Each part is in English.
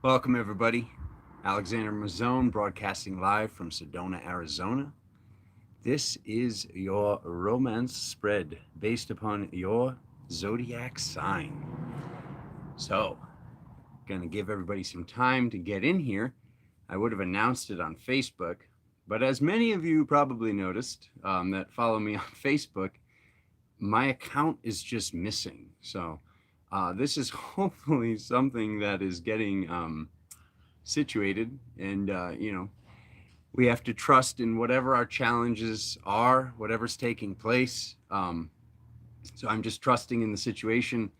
Welcome, everybody. Alexander Mazzone broadcasting live from Sedona, Arizona. This is your romance spread based upon your zodiac sign. So, gonna give everybody some time to get in here. I would have announced it on Facebook, but as many of you probably noticed that follow me on Facebook, my account is just missing. So, this is hopefully something that is getting situated, and we have to trust in whatever our challenges are, whatever's taking place. So I'm just trusting in the situation.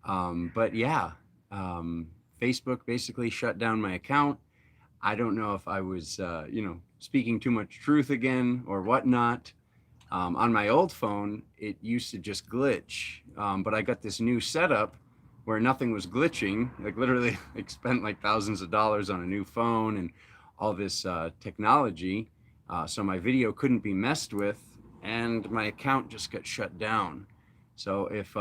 But yeah, Facebook basically shut down my account. I don't know if I was speaking too much truth again or whatnot. On my old phone, it used to just glitch, but I got this new setup where nothing was glitching. Like literally, like spent like thousands of dollars on a new phone and all this technology, so my video couldn't be messed with, and my account just got shut down. So if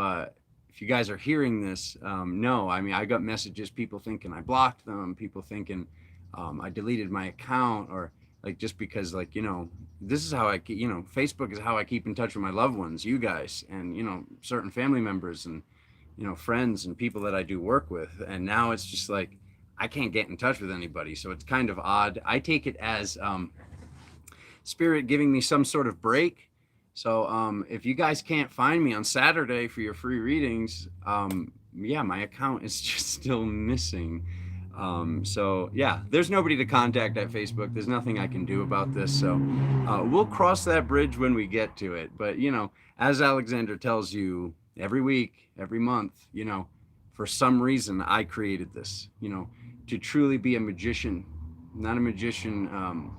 you guys are hearing this, no, I mean I got messages, people thinking I blocked them, people thinking I deleted my account, or like just because this is how Facebook is how I keep in touch with my loved ones, you guys, and certain family members, and friends and people that I do work with. And now it's just like I can't get in touch with anybody, so it's kind of odd. I take it as spirit giving me some sort of break. So if you guys can't find me on Saturday for your free readings, yeah, my account is just still missing. So yeah, there's nobody to contact at Facebook. There's nothing I can do about this. So we'll cross that bridge when we get to it. But as Alexander tells you every week, every month, for some reason I created this, to truly be a magician, not a magician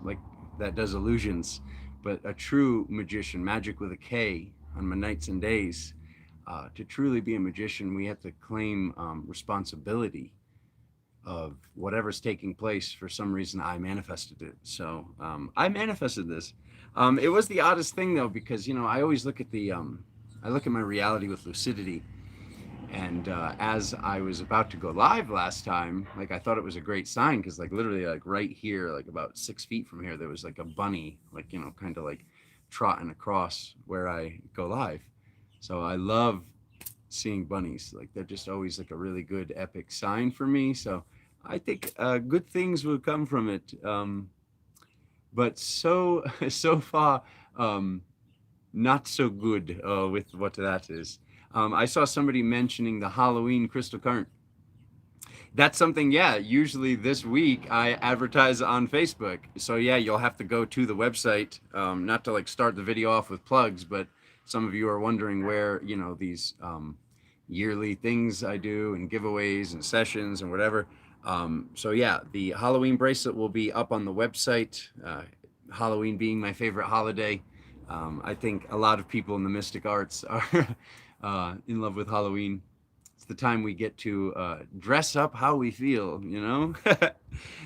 like that does illusions, but a true magician, magic with a K, on my nights and days. To truly be a magician, we have to claim responsibility of whatever's taking place. For some reason I manifested it. So I manifested this. It was the oddest thing though, because I always look at I look at my reality with lucidity. And as I was about to go live last time, like I thought it was a great sign, because like literally like right here, like about 6 feet from here, there was like a bunny, like kind of like trotting across where I go live. So I love seeing bunnies. Like they're just always like a really good epic sign for me. So I think good things will come from it. But so far, not so good with what that is. I saw somebody mentioning the Halloween crystal current. That's something, yeah, usually this week I advertise on Facebook. So yeah, you'll have to go to the website, not to like start the video off with plugs, but some of you are wondering where, these yearly things I do and giveaways and sessions and whatever. So yeah, the Halloween bracelet will be up on the website. Halloween being my favorite holiday. I think a lot of people in the mystic arts are in love with Halloween. It's the time we get to dress up how we feel,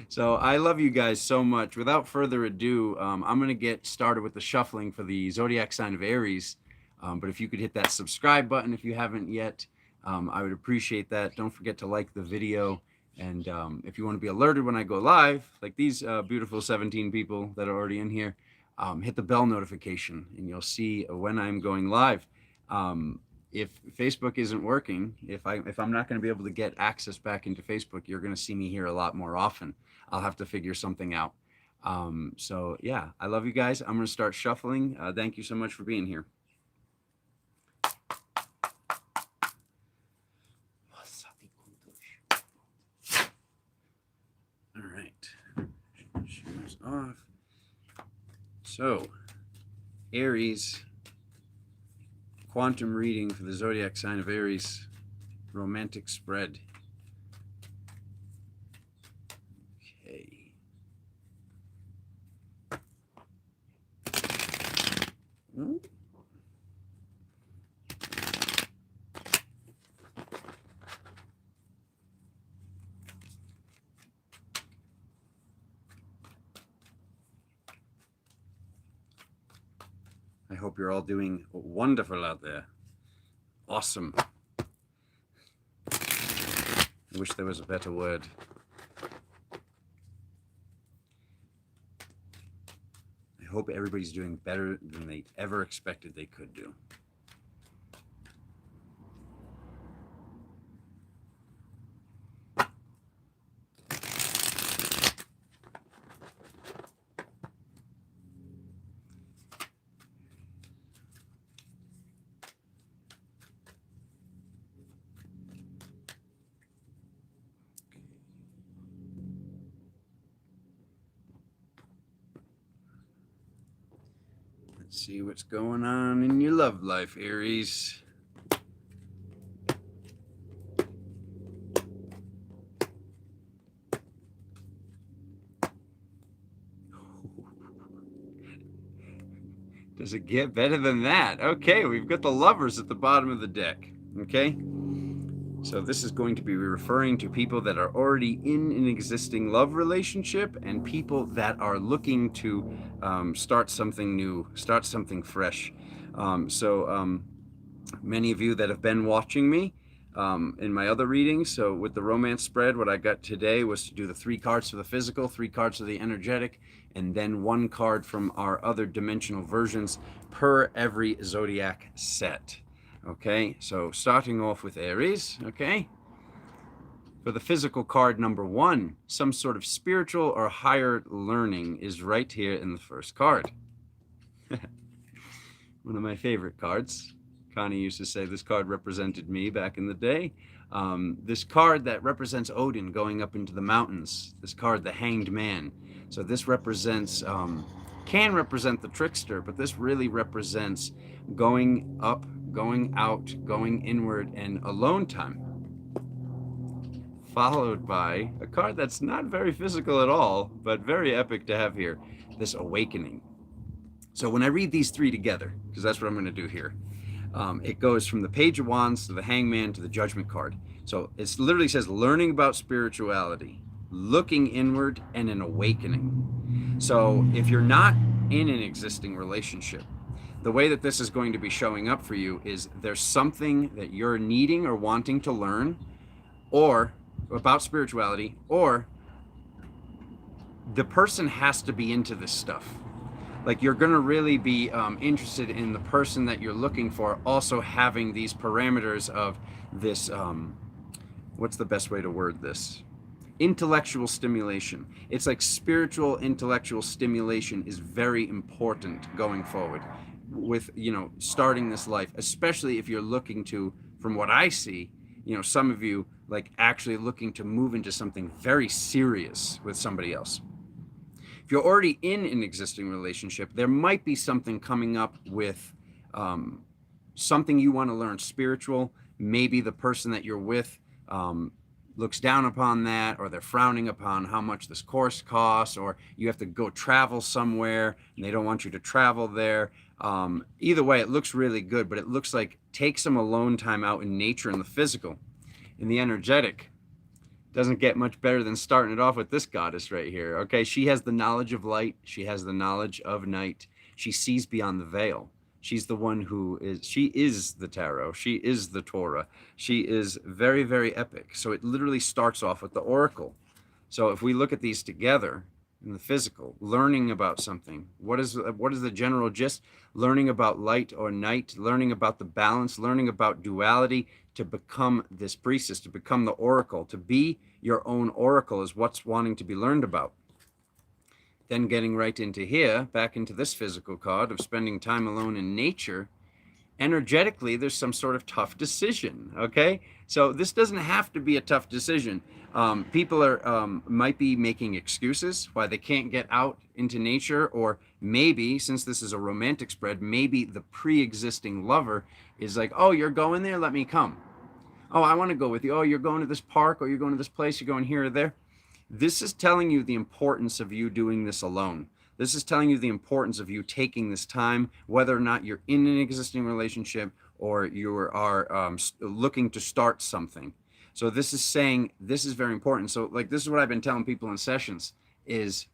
So I love you guys so much. Without further ado, I'm going to get started with the shuffling for the zodiac sign of Aries. But if you could hit that subscribe button if you haven't yet, I would appreciate that. Don't forget to like the video. And if you want to be alerted when I go live, like these beautiful 17 people that are already in here, hit the bell notification and you'll see when I'm going live. If Facebook isn't working, if I'm not going to be able to get access back into Facebook, you're going to see me here a lot more often. I'll have to figure something out. So yeah, I love you guys. I'm going to start shuffling. Thank you so much for being here. All right, shoes off. So, Aries, quantum reading for the zodiac sign of Aries, romantic spread. Okay. I hope you're all doing wonderful out there. Awesome. I wish there was a better word. hope everybody's doing better than they ever expected they could do. Let's see what's going on in your love life, Aries. Does it get better than that? Okay, we've got the Lovers at the bottom of the deck. Okay, so this is going to be referring to people that are already in an existing love relationship and people that are looking to start something new, start something fresh. Many of you that have been watching me in my other readings, so with the romance spread, what I got today was to do the 3 cards for the physical, 3 cards for the energetic, and then 1 card from our other dimensional versions per every zodiac set. Okay, so starting off with Aries, okay? For the physical card number 1, some sort of spiritual or higher learning is right here in the first card. One of my favorite cards. Connie used to say this card represented me back in the day. This card that represents Odin going up into the mountains. This card, the Hanged Man. So this represents, can represent the trickster, but this really represents going up, going out, going inward, and alone time. Followed by a card that's not very physical at all, but very epic to have here, this Awakening. So when I read these 3 together, because that's what I'm going to do here, it goes from the Page of Wands to the Hangman to the Judgment card. So it literally says learning about spirituality, looking inward, and an awakening. So if you're not in an existing relationship, the way that this is going to be showing up for you is there's something that you're needing or wanting to learn or about spirituality, or the person has to be into this stuff. Like you're going to really be interested in the person that you're looking for also having these parameters of this, what's the best way to word this? Intellectual stimulation. It's like spiritual intellectual stimulation is very important going forward with, you know, starting this life, especially if you're looking to, from what I see, you know, some of you like actually looking to move into something very serious with somebody else. If you're already in an existing relationship, there might be something coming up with something you want to learn spiritual. Maybe the person that you're with looks down upon that, or they're frowning upon how much this course costs, or you have to go travel somewhere and they don't want you to travel there. Either way, it looks really good, but it looks like take some alone time out in nature and the physical. In the energetic, doesn't get much better than starting it off with this goddess right here. Okay, she has the knowledge of light. She has the knowledge of night. She sees beyond the veil. She's the one who is, she is the tarot. She is the Torah. She is very, very epic. So it literally starts off with the oracle. So if we look at these together in the physical, learning about something, what is the general gist? Learning about light or night, learning about the balance, learning about duality, to become this priestess, to become the oracle, to be your own oracle is what's wanting to be learned about. Then getting right into here, back into this physical card of spending time alone in nature, energetically, there's some sort of tough decision, okay? So this doesn't have to be a tough decision. People are might be making excuses why they can't get out into nature, or maybe, since this is a romantic spread, maybe the pre-existing lover is like, oh, you're going there? Let me come. Oh, I want to go with you. Oh, you're going to this park, or you're going to this place, you're going here or there. This is telling you the importance of you doing this alone. This is telling you the importance of you taking this time, whether or not you're in an existing relationship or you are looking to start something. So this is saying this is very important. So like this is what I've been telling people in sessions is,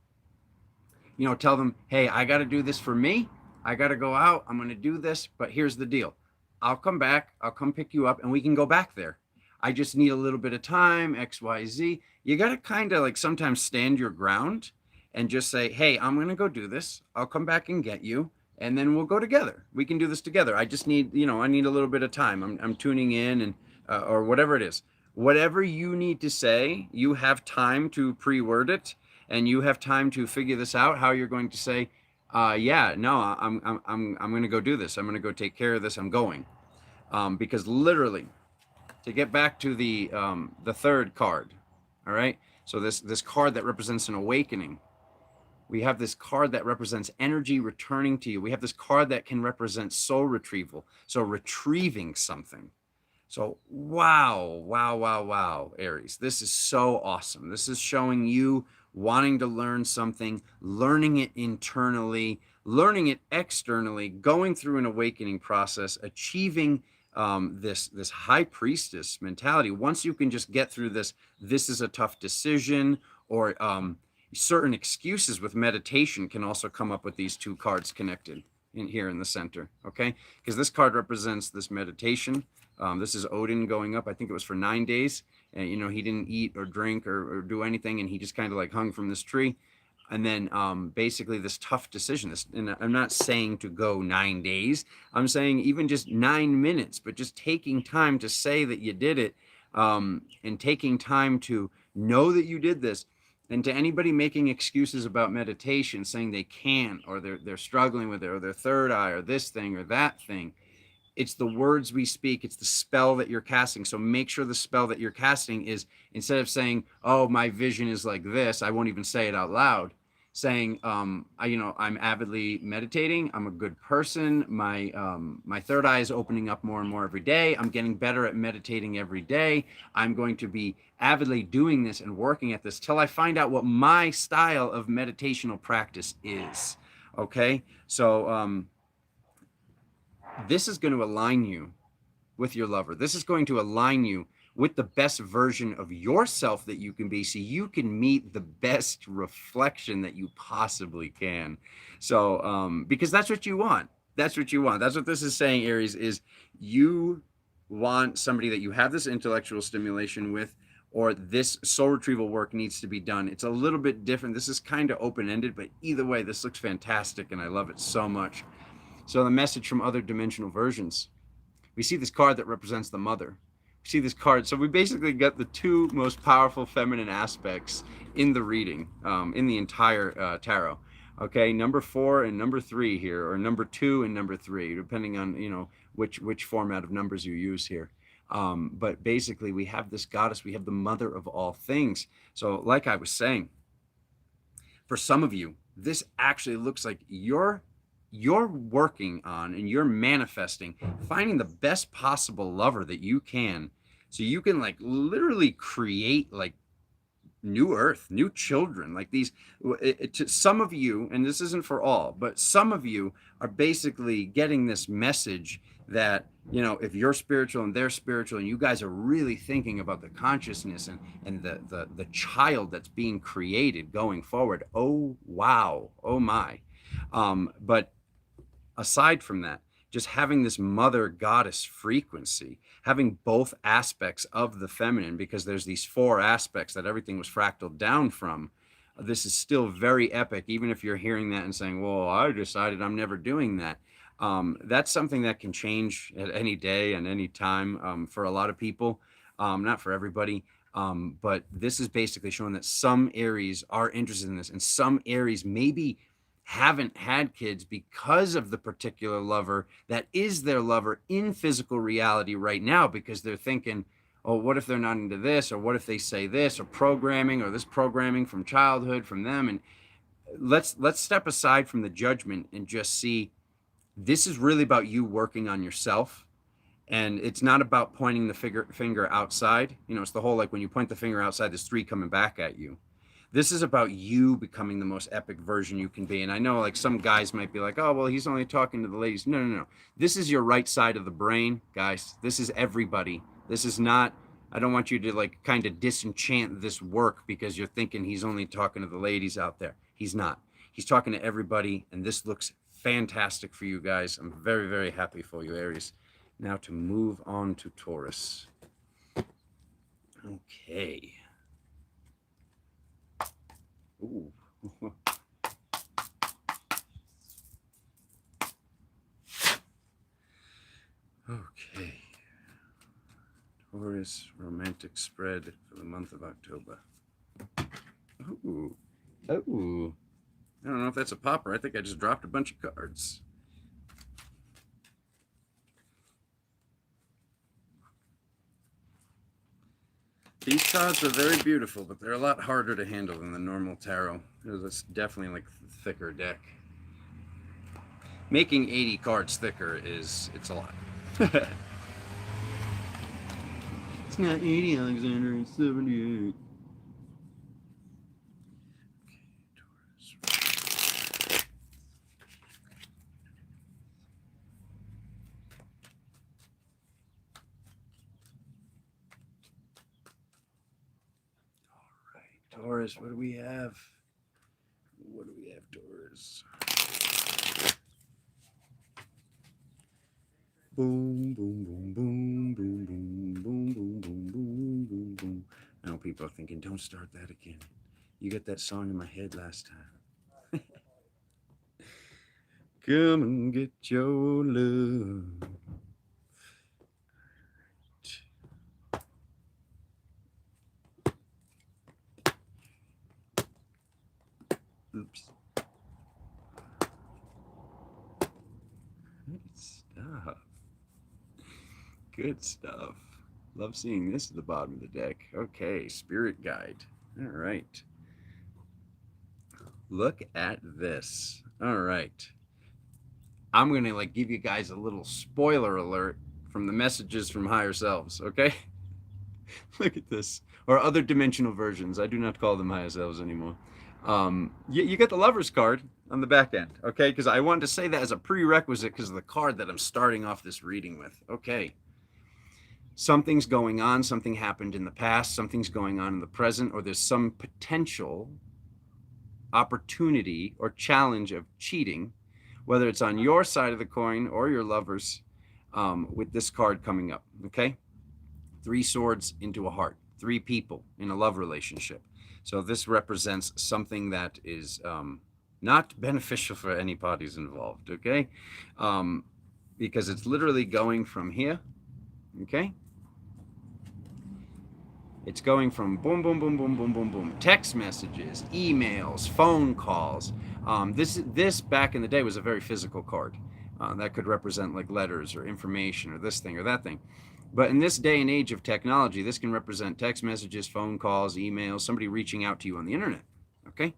you know, tell them, hey, I got to do this for me. I got to go out. I'm going to do this. But here's the deal. I'll come back. I'll come pick you up and we can go back there. I just need a little bit of time, X, Y, Z. You got to kind of like sometimes stand your ground and just say, hey, I'm going to go do this. I'll come back and get you. And then we'll go together. We can do this together. I just need, I need a little bit of time. I'm tuning in and, or whatever it is. Whatever you need to say, you have time to pre-word it, and you have time to figure this out, how you're going to say, yeah, no, I'm going to go do this. I'm going to go take care of this. I'm going. Because literally, to get back to the third card, all right? So this card that represents an awakening. We have this card that represents energy returning to you. We have this card that can represent soul retrieval. So retrieving something. So wow, wow, wow, wow, Aries. This is so awesome. This is showing you wanting to learn something, learning it internally, learning it externally, going through an awakening process, achieving this high priestess mentality. Once you can just get through this is a tough decision, or certain excuses with meditation can also come up with these two cards connected in here in the center, okay? Because this card represents this meditation. This is Odin going up. I think it was for 9 days. And, he didn't eat or drink or do anything. And he just kind of like hung from this tree. And then basically this tough decision. And I'm not saying to go 9 days. I'm saying even just 9 minutes, but just taking time to say that you did it, and taking time to know that you did this. And to anybody making excuses about meditation, saying they can't, or they're struggling with it, or their third eye, or this thing or that thing, it's the words we speak. It's the spell that you're casting. So make sure the spell that you're casting is, instead of saying, oh, my vision is like this, I won't even say it out loud, saying, I'm avidly meditating. I'm a good person. My third eye is opening up more and more every day. I'm getting better at meditating every day. I'm going to be avidly doing this and working at this till I find out what my style of meditational practice is. Okay. So, this is going to align you with your lover. This is going to align you with the best version of yourself that you can be, so you can meet the best reflection that you possibly can. So, because that's what you want. That's what you want. That's what this is saying, Aries, is you want somebody that you have this intellectual stimulation with, or this soul retrieval work needs to be done. It's a little bit different. This is kind of open-ended, but either way, this looks fantastic, and I love it so much. So the message from other dimensional versions. We see this card that represents the mother. We see this card. So we basically got the two most powerful feminine aspects in the reading, in the entire tarot. Okay, number 4 and number 3 here, or number 2 and number 3, depending on, which format of numbers you use here. But basically we have this goddess, we have the mother of all things. So like I was saying, for some of you, this actually looks like you're working on, and you're manifesting, finding the best possible lover that you can, so you can like literally create like new earth, new children, like these. To some of you, and this isn't for all, but some of you are basically getting this message that, if you're spiritual and they're spiritual, and you guys are really thinking about the consciousness and the child that's being created going forward. Oh, wow. Oh my. But aside from that, just having this mother goddess frequency, having both aspects of the feminine, because there's these 4 aspects that everything was fractaled down from. This is still very epic, even if you're hearing that and saying, well, I decided I'm never doing that. That's something that can change at any day and any time, for a lot of people, not for everybody. But this is basically showing that some Aries are interested in this, and some Aries maybe haven't had kids because of the particular lover that is their lover in physical reality right now, because they're thinking, oh, what if they're not into this, or what if they say this, or programming, or this programming from childhood from them. And let's step aside from the judgment and just see, this is really about you working on yourself. And it's not about pointing the finger outside. It's the whole, like, when you point the finger outside, there's 3 coming back at you. This is about you becoming the most epic version you can be. And I know, like, some guys might be like, oh, well, he's only talking to the ladies. No. This is your right side of the brain, guys. This is everybody. This is not, I don't want you to, like, kind of disenchant this work because you're thinking he's only talking to the ladies out there. He's not. He's talking to everybody. And this looks fantastic for you guys. I'm very, very happy for you, Aries. Now to move on to Taurus. Okay. Ooh, Okay. Taurus romantic spread for the month of October. Ooh. Oh. I don't know if that's a popper. I think I just dropped a bunch of cards. These cards are very beautiful, but they're a lot harder to handle than the normal tarot. It's definitely like a thicker deck. Making 80 cards thicker it's a lot. It's not 80, Alexander, it's 78. Taurus, what do we have? What do we have, Taurus? Boom, boom, boom, boom, boom, boom, boom, boom, boom, boom, boom, boom. I know people are thinking, don't start that again. You got that song in my head last time. Come and get your love. Oops. Good stuff. Good stuff. Love seeing this at the bottom of the deck. Okay, spirit guide. All right. Look at this. All right. I'm going to give you guys a little spoiler alert from the messages from higher selves, okay? Look at this. Or other dimensional versions. I do not call them higher selves anymore. You get the Lover's card on the back end, okay? Because I wanted to say that as a prerequisite because of the card that I'm starting off this reading with. Okay. Something's going on. Something happened in the past. Something's going on in the present. Or there's some potential opportunity or challenge of cheating, whether it's on your side of the coin or your lover's, with this card coming up, okay? 3 swords into a heart, 3 people in a love relationship. So this represents something that is not beneficial for any parties involved, okay? Because it's literally going from here, okay? It's going from boom, boom, boom, boom, boom, boom, boom. Text messages, emails, phone calls. This back in the day was a very physical card. That could represent like letters or information or this thing or that thing. But in this day and age of technology, this can represent text messages, phone calls, emails, somebody reaching out to you on the internet, okay?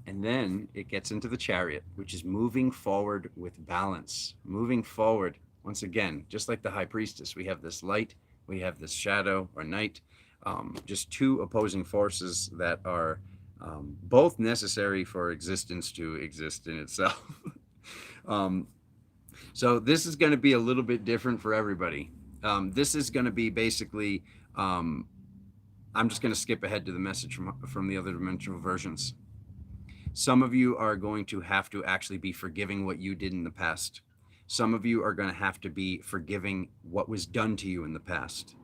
And then it gets into the Chariot, which is moving forward with balance. Moving forward, once again, just like the High Priestess, we have this light, we have this shadow or night, just 2 opposing forces that are both necessary for existence to exist in itself. So this is going to be a little bit different for everybody. This is going to be basically, I'm just going to skip ahead to the message from the other dimensional versions. Some of you are going to have to actually be forgiving what you did in the past. Some of you are going to have to be forgiving what was done to you in the past.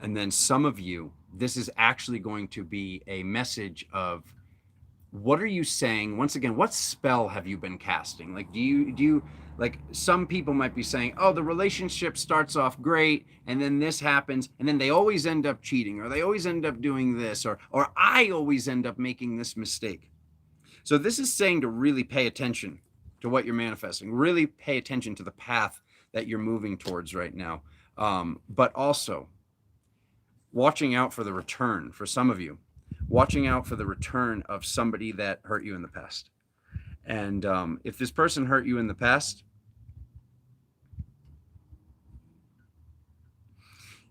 And then some of you, this is actually going to be a message of, what are you saying? Once again, what spell have you been casting? Like, do you like, some people might be saying, oh, the relationship starts off great and then this happens and then they always end up cheating, or they always end up doing this, or I always end up making this mistake. So this is saying to really pay attention to what you're manifesting, really pay attention to the path that you're moving towards right now. But also watching out for the return for some of you, watching out for the return of somebody that hurt you in the past. And if this person hurt you in the past,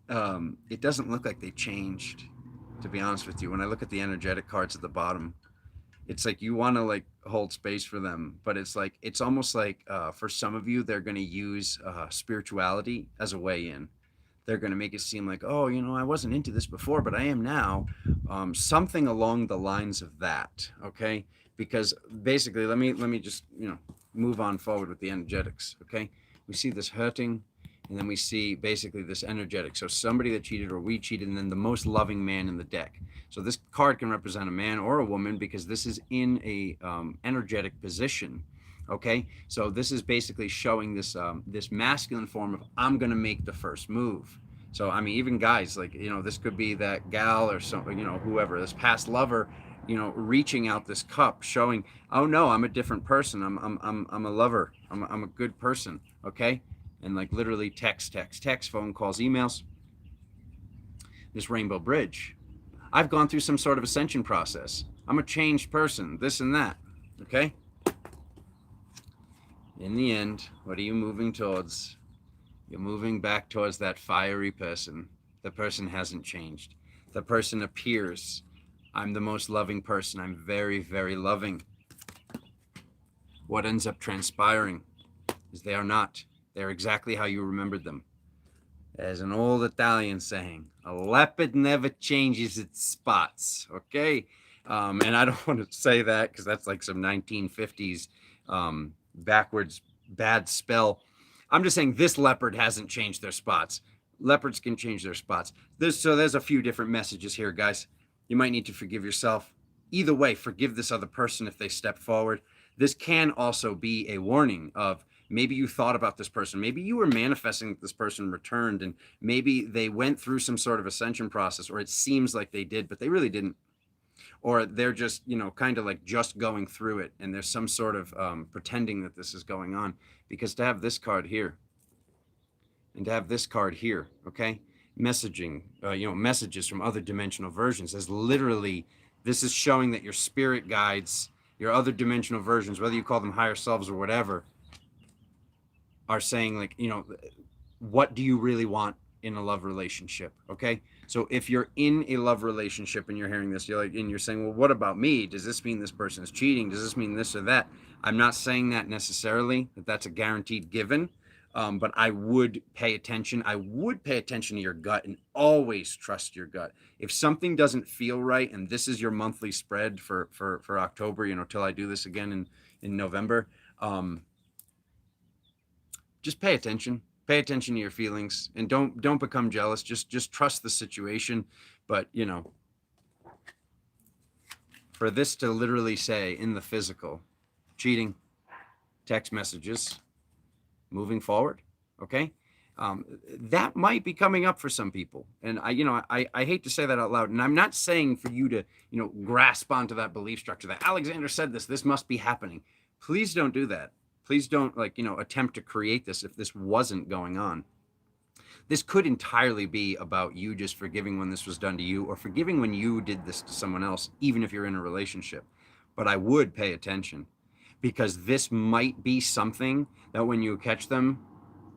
it doesn't look like they changed, to be honest with you. When I look at the energetic cards at the bottom, it's like you want to like hold space for them, but it's like, it's almost like for some of you, they're going to use spirituality as a way in. They're going to make it seem like, oh, you know, I wasn't into this before, but I am now. Something along the lines of that, okay? Because basically, let me just, you know, move on forward with the energetics, okay? We see this hurting, And then we see basically this energetic. So somebody that cheated or we cheated, and then the most loving man in the deck. So this card can represent a man or a woman because this is in a energetic position. Okay, so this is basically showing this this masculine form of I'm gonna make the first move. So I mean, even guys, like, you know, this could be that gal or something, you know, whoever, this past lover, you know, reaching out this cup, showing, oh no, I'm a different person. I'm a lover. I'm a good person. Okay, and like literally text, phone calls, emails. This rainbow bridge. I've gone through some sort of ascension process. I'm a changed person. This and that. Okay. In the end, what are you moving towards? You're moving back towards that fiery person. The person hasn't changed. The person appears, I'm the most loving person. I'm very, very loving. What ends up transpiring is they are not. They're exactly how you remembered them. As an old Italian saying, a leopard never changes its spots, okay? And I don't want to say that because that's like some 1950s backwards bad spell. I'm just saying this leopard hasn't changed their spots. Leopards can change their spots. So there's a few different messages here, guys. You might need to forgive yourself. Either way, forgive this other person if they step forward. This can also be a warning of maybe you thought about this person. Maybe you were manifesting that this person returned, and maybe they went through some sort of ascension process, or it seems like they did, but they really didn't. Or they're just, you know, kind of like just going through it, and there's some sort of pretending that this is going on. Because to have this card here and to have this card here, okay, messaging, you know, messages from other dimensional versions, as literally, this is showing that your spirit guides, your other dimensional versions, whether you call them higher selves or whatever, are saying, like, you know, what do you really want in a love relationship? Okay, so if you're in a love relationship and you're hearing this, you're like, and you're saying, well, what about me? Does this mean this person is cheating? Does this mean this or that? I'm not saying that necessarily, that that's a guaranteed given, but I would pay attention. I would pay attention to your gut and always trust your gut. If something doesn't feel right, and this is your monthly spread for October, you know, till I do this again in November, just pay attention. Pay attention to your feelings, and don't become jealous. Just trust the situation. But, you know, for this to literally say in the physical, cheating, text messages, moving forward, okay, that might be coming up for some people. And I hate to say that out loud. And I'm not saying for you to, you know, grasp onto that belief structure that Alexander said this must be happening. Please don't do that. Please don't, like, you know, attempt to create this if this wasn't going on. This could entirely be about you just forgiving when this was done to you, or forgiving when you did this to someone else, even if you're in a relationship. But I would pay attention, because this might be something that when you catch them,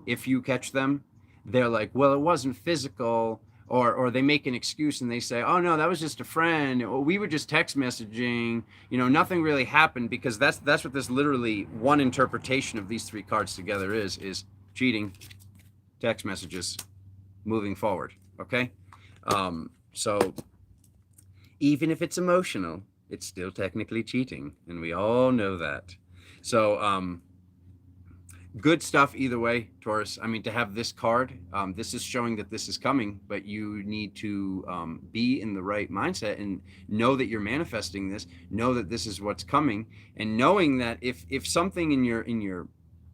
if you catch them, they're like, well, it wasn't physical, or they make an excuse and they say, oh no, that was just a friend, or we were just text messaging, you know, nothing really happened. Because that's what this literally one interpretation of these three cards together is cheating, text messages, moving forward. Okay, so even if it's emotional, it's still technically cheating, and we all know that. So good stuff either way, Taurus. I mean, to have this card, this is showing that this is coming, but you need to be in the right mindset and know that you're manifesting this, know that this is what's coming, and knowing that if something in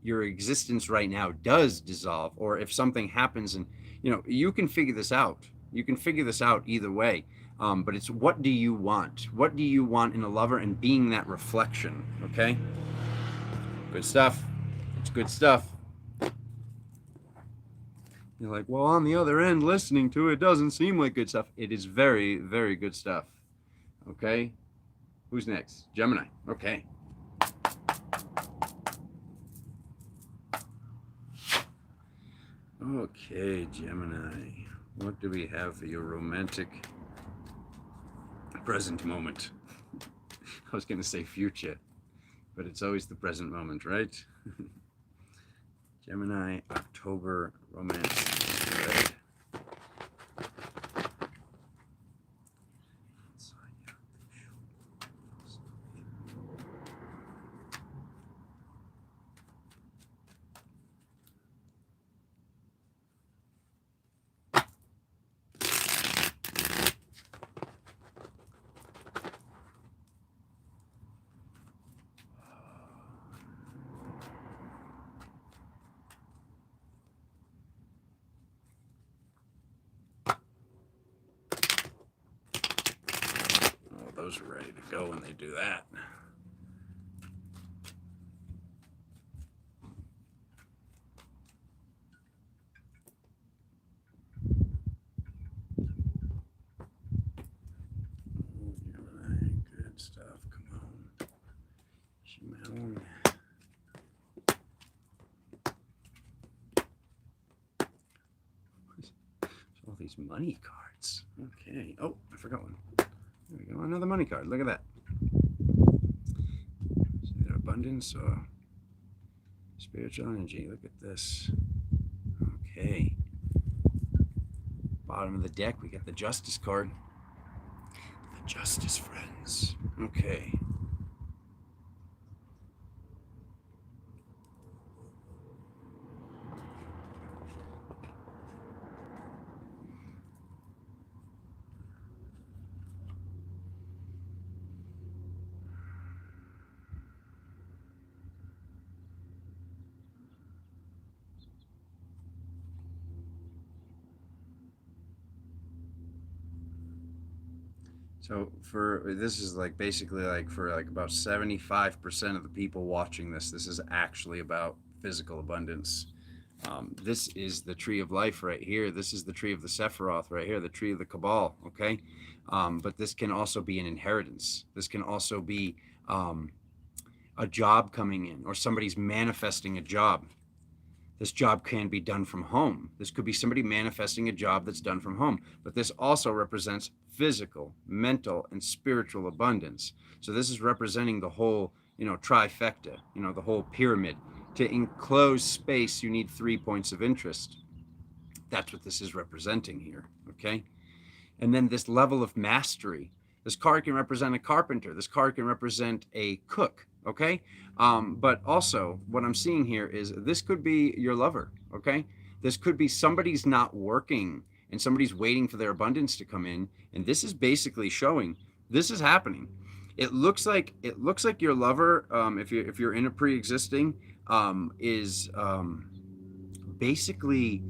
your existence right now does dissolve, or if something happens, and, you know, you can figure this out. You can figure this out either way. But it's, what do you want? What do you want in a lover, and being that reflection, okay? Good stuff. It's good stuff. You're like, well, on the other end, listening to it doesn't seem like good stuff. It is very, very good stuff. Okay? Who's next? Gemini. Okay. Okay, Gemini. What do we have for your romantic present moment? I was going to say future, but it's always the present moment, right? Gemini, October romance spread. Virgos are ready to go when they do that. Good stuff. Come on. Shimon. All these money cards. Okay. Oh, I forgot one. There we go. Another money card. Look at that. Is it abundance or spiritual energy? Look at this. Okay. Bottom of the deck, we got the Justice card. The Justice friends. Okay. So this is like basically like for like about 75% of the people watching this is actually about physical abundance. This is the tree of life right here. This is the tree of the Sephiroth right here, the tree of the Cabal, okay? But this can also be an inheritance. This can also be a job coming in, or somebody's manifesting a job. This job can be done from home. This could be somebody manifesting a job that's done from home. But this also represents physical, mental, and spiritual abundance. So this is representing the whole, trifecta, the whole pyramid. To enclose space, you need 3 points of interest. That's what this is representing here, okay? And then this level of mastery. This card can represent a carpenter. This card can represent a cook, okay? But also what I'm seeing here is this could be your lover, okay? This could be somebody's not working and somebody's waiting for their abundance to come in. And this is basically showing this is happening. It looks like your lover, if you're in a pre-existing, is basically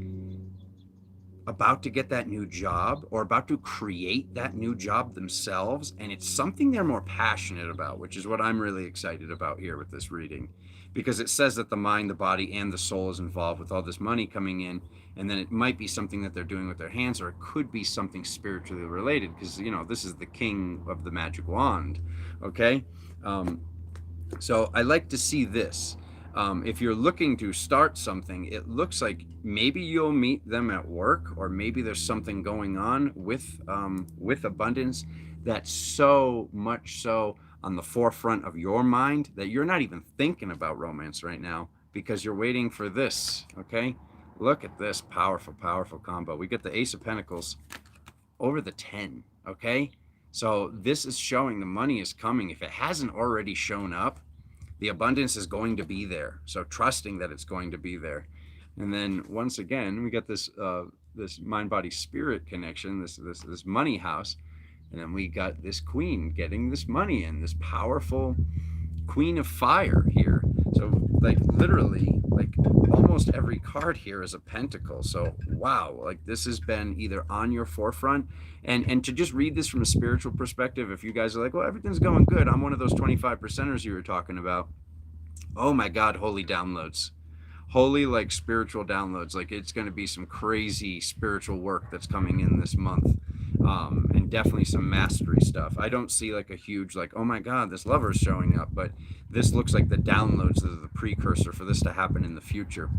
about to get that new job or about to create that new job themselves, and it's something they're more passionate about, which is what I'm really excited about here with this reading, because it says that the mind, the body, and the soul is involved with all this money coming in, and then it might be something that they're doing with their hands, or it could be something spiritually related, because this is the king of the magic wand, okay? So I like to see this. If you're looking to start something, it looks like maybe you'll meet them at work, or maybe there's something going on with abundance that's so much so on the forefront of your mind that you're not even thinking about romance right now, because you're waiting for this, okay? Look at this powerful, powerful combo. We get the Ace of Pentacles over the 10, okay? So this is showing the money is coming. If it hasn't already shown up, the abundance is going to be there. So trusting that it's going to be there. And then once again, we got this this mind, body, spirit connection, this money house. And then we got this queen getting this money in, this powerful queen of fire here. So like literally, like almost every card here is a pentacle. So wow, like this has been either on your forefront, and to just read this from a spiritual perspective, if you guys are like, well, everything's going good, I'm one of those 25%ers you were talking about. Oh my God, holy downloads. Holy, like spiritual downloads. Like it's going to be some crazy spiritual work that's coming in this month. And definitely some mastery stuff. I don't see like a huge, like, oh my God, this lover is showing up, but this looks like the downloads that are the precursor for this to happen in the future.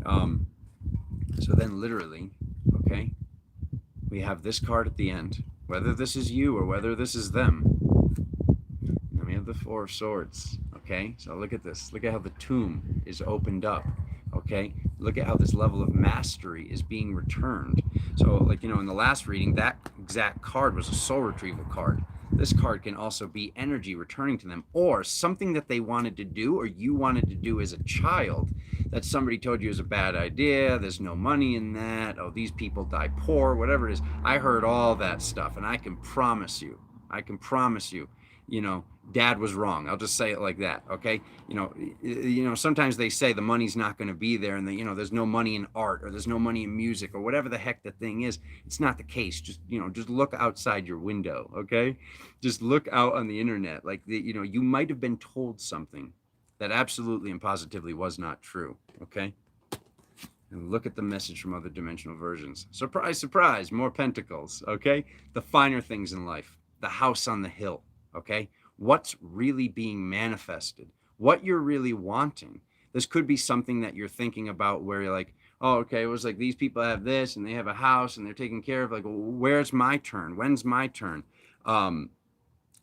So then literally, okay, we have this card at the end, whether this is you or whether this is them. Then we have the Four of Swords. Okay, so look at this. Look at how the tomb is opened up. Okay, look at how this level of mastery is being returned. So like, in the last reading, that exact card was a soul retrieval card. This card can also be energy returning to them, or something that they wanted to do or you wanted to do as a child that somebody told you is a bad idea. There's no money in that. Oh, these people die poor, whatever it is. I heard all that stuff, and I can promise you, Dad was wrong. I'll just say it like that. Okay. Sometimes they say the money's not going to be there, and there's no money in art, or there's no money in music, or whatever the heck the thing is. It's not the case. Just look outside your window. Okay. Just look out on the internet. Like you might have been told something that absolutely and positively was not true. Okay. And look at the message from other dimensional versions. Surprise, surprise, more pentacles. Okay. The finer things in life, the house on the hill. Okay. What's really being manifested, what you're really wanting. This could be something that you're thinking about where you're like, oh, okay, it was like these people have this and they have a house and they're taken care of. Like, well, where's my turn? When's my turn?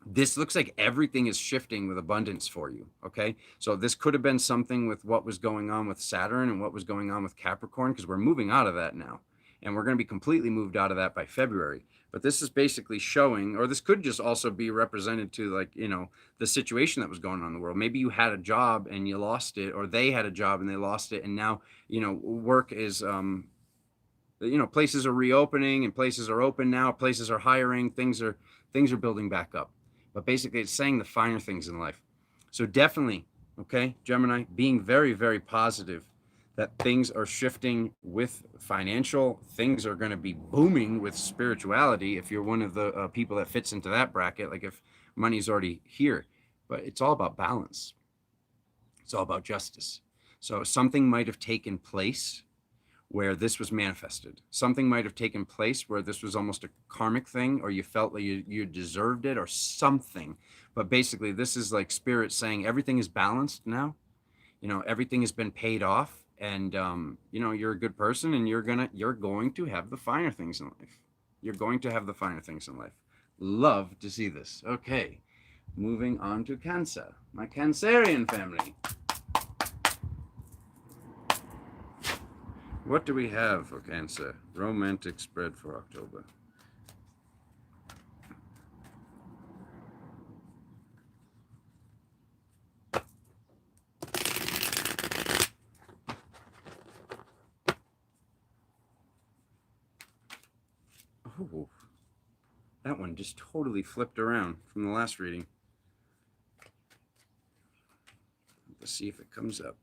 This looks like everything is shifting with abundance for you. Okay. So this could have been something with what was going on with Saturn and what was going on with Capricorn, because we're moving out of that now. And we're going to be completely moved out of that by February. But this is basically showing, or this could just also be represented to, like, the situation that was going on in the world. Maybe you had a job and you lost it, or they had a job and they lost it. And now, work is, places are reopening and places are open now. Places are hiring. Things are building back up. But basically it's saying the finer things in life. So definitely, okay, Gemini, being very, very positive that things are shifting with financial, things are going to be booming with spirituality if you're one of the people that fits into that bracket, like if money's already here. But it's all about balance. It's all about justice. So something might have taken place where this was manifested. Something might have taken place where this was almost a karmic thing, or you felt like you deserved it or something. But basically this is like spirit saying everything is balanced now. Everything has been paid off. And you're a good person, and you're going to have the finer things in life. You're going to have the finer things in life. Love to see this. Okay, moving on to Cancer, my Cancerian family. What do we have for Cancer? Romantic spread for October. Oh, that one just totally flipped around from the last reading. Let's see if it comes up.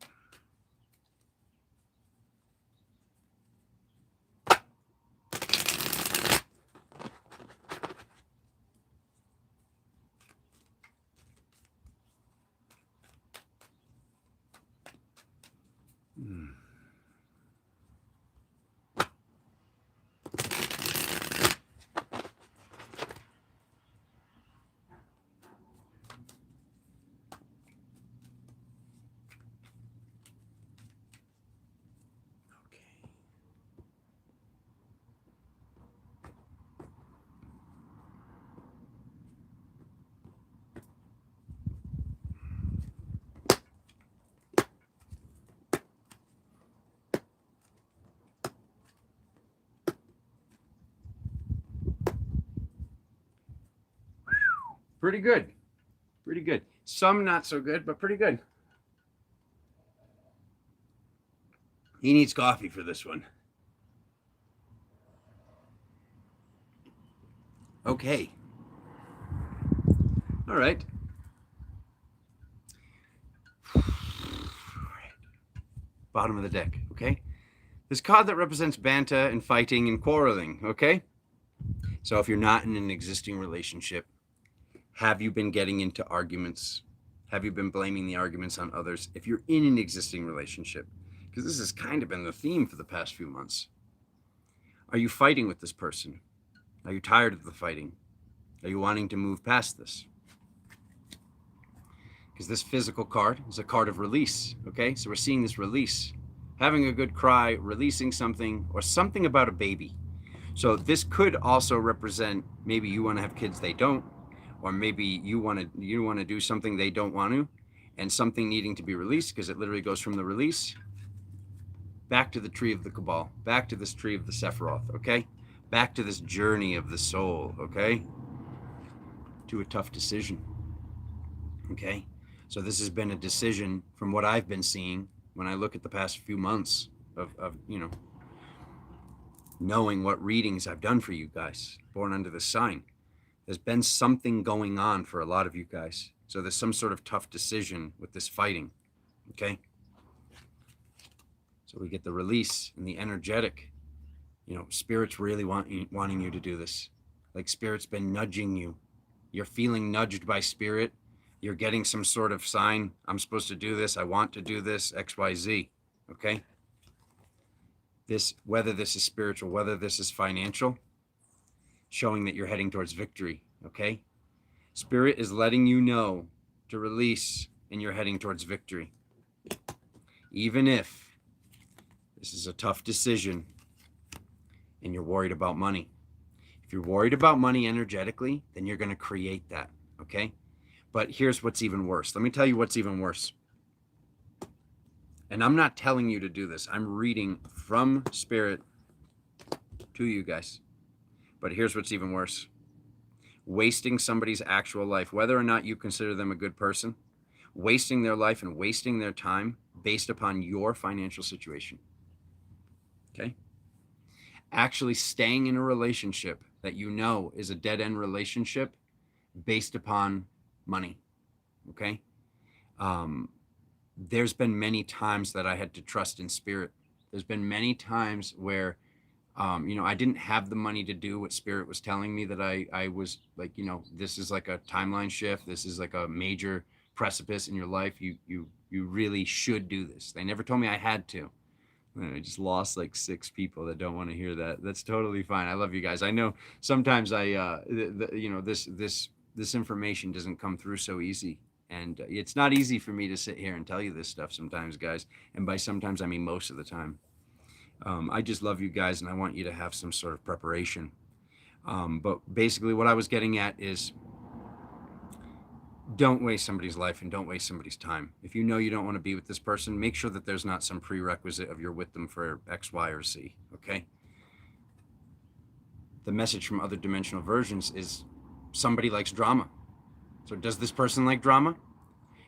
Pretty good. Pretty good. Some not so good, but pretty good. He needs coffee for this one. Okay. All right. Bottom of the deck, okay? This card that represents banter and fighting and quarreling, okay? So if you're not in an existing relationship, have you been getting into arguments? Have you been blaming the arguments on others? If you're in an existing relationship, because this has kind of been the theme for the past few months. Are you fighting with this person? Are you tired of the fighting? Are you wanting to move past this? Because this physical card is a card of release, okay? So we're seeing this release, having a good cry, releasing something, or something about a baby. So this could also represent maybe you want to have kids, they don't, or maybe you want to do something they don't want to, and something needing to be released, because it literally goes from the release back to the tree of the Cabal, back to this tree of the Sephiroth, okay? Back to this journey of the soul, okay? To a tough decision, okay? So this has been a decision from what I've been seeing when I look at the past few months of knowing what readings I've done for you guys, born under this sign. There's been something going on for a lot of you guys. So there's some sort of tough decision with this fighting, okay? So we get the release and the energetic. You know, Spirit's really wanting you to do this. Like Spirit's been nudging you. You're feeling nudged by Spirit. You're getting some sort of sign. I'm supposed to do this. I want to do this, X, Y, Z, okay? This, whether this is spiritual, whether this is financial, showing that you're heading towards victory, okay? Spirit is letting you know to release and you're heading towards victory. Even if this is a tough decision and you're worried about money. If you're worried about money energetically, then you're going to create that, okay? But here's what's even worse. Let me tell you what's even worse. And I'm not telling you to do this. I'm reading from Spirit to you guys. But here's what's even worse. Wasting somebody's actual life, whether or not you consider them a good person, wasting their life and wasting their time based upon your financial situation. Okay? Actually staying in a relationship that you know is a dead-end relationship based upon money. Okay? There's been many times that I had to trust in Spirit. There's been many times where you know, I didn't have the money to do what Spirit was telling me that I was like, you know, this is like a timeline shift. This is like a major precipice in your life. You really should do this. They never told me I had to. I just lost like 6 people that don't want to hear that. That's totally fine. I love you guys. I know sometimes you know, this information doesn't come through so easy. And it's not easy for me to sit here and tell you this stuff sometimes, guys. And by sometimes, I mean most of the time. I just love you guys, and I want you to have some sort of preparation. But basically what I was getting at is don't waste somebody's life and don't waste somebody's time. If you know you don't want to be with this person, make sure that there's not some prerequisite of you're with them for X, Y, or Z, okay? The message from other dimensional versions is somebody likes drama. So does this person like drama?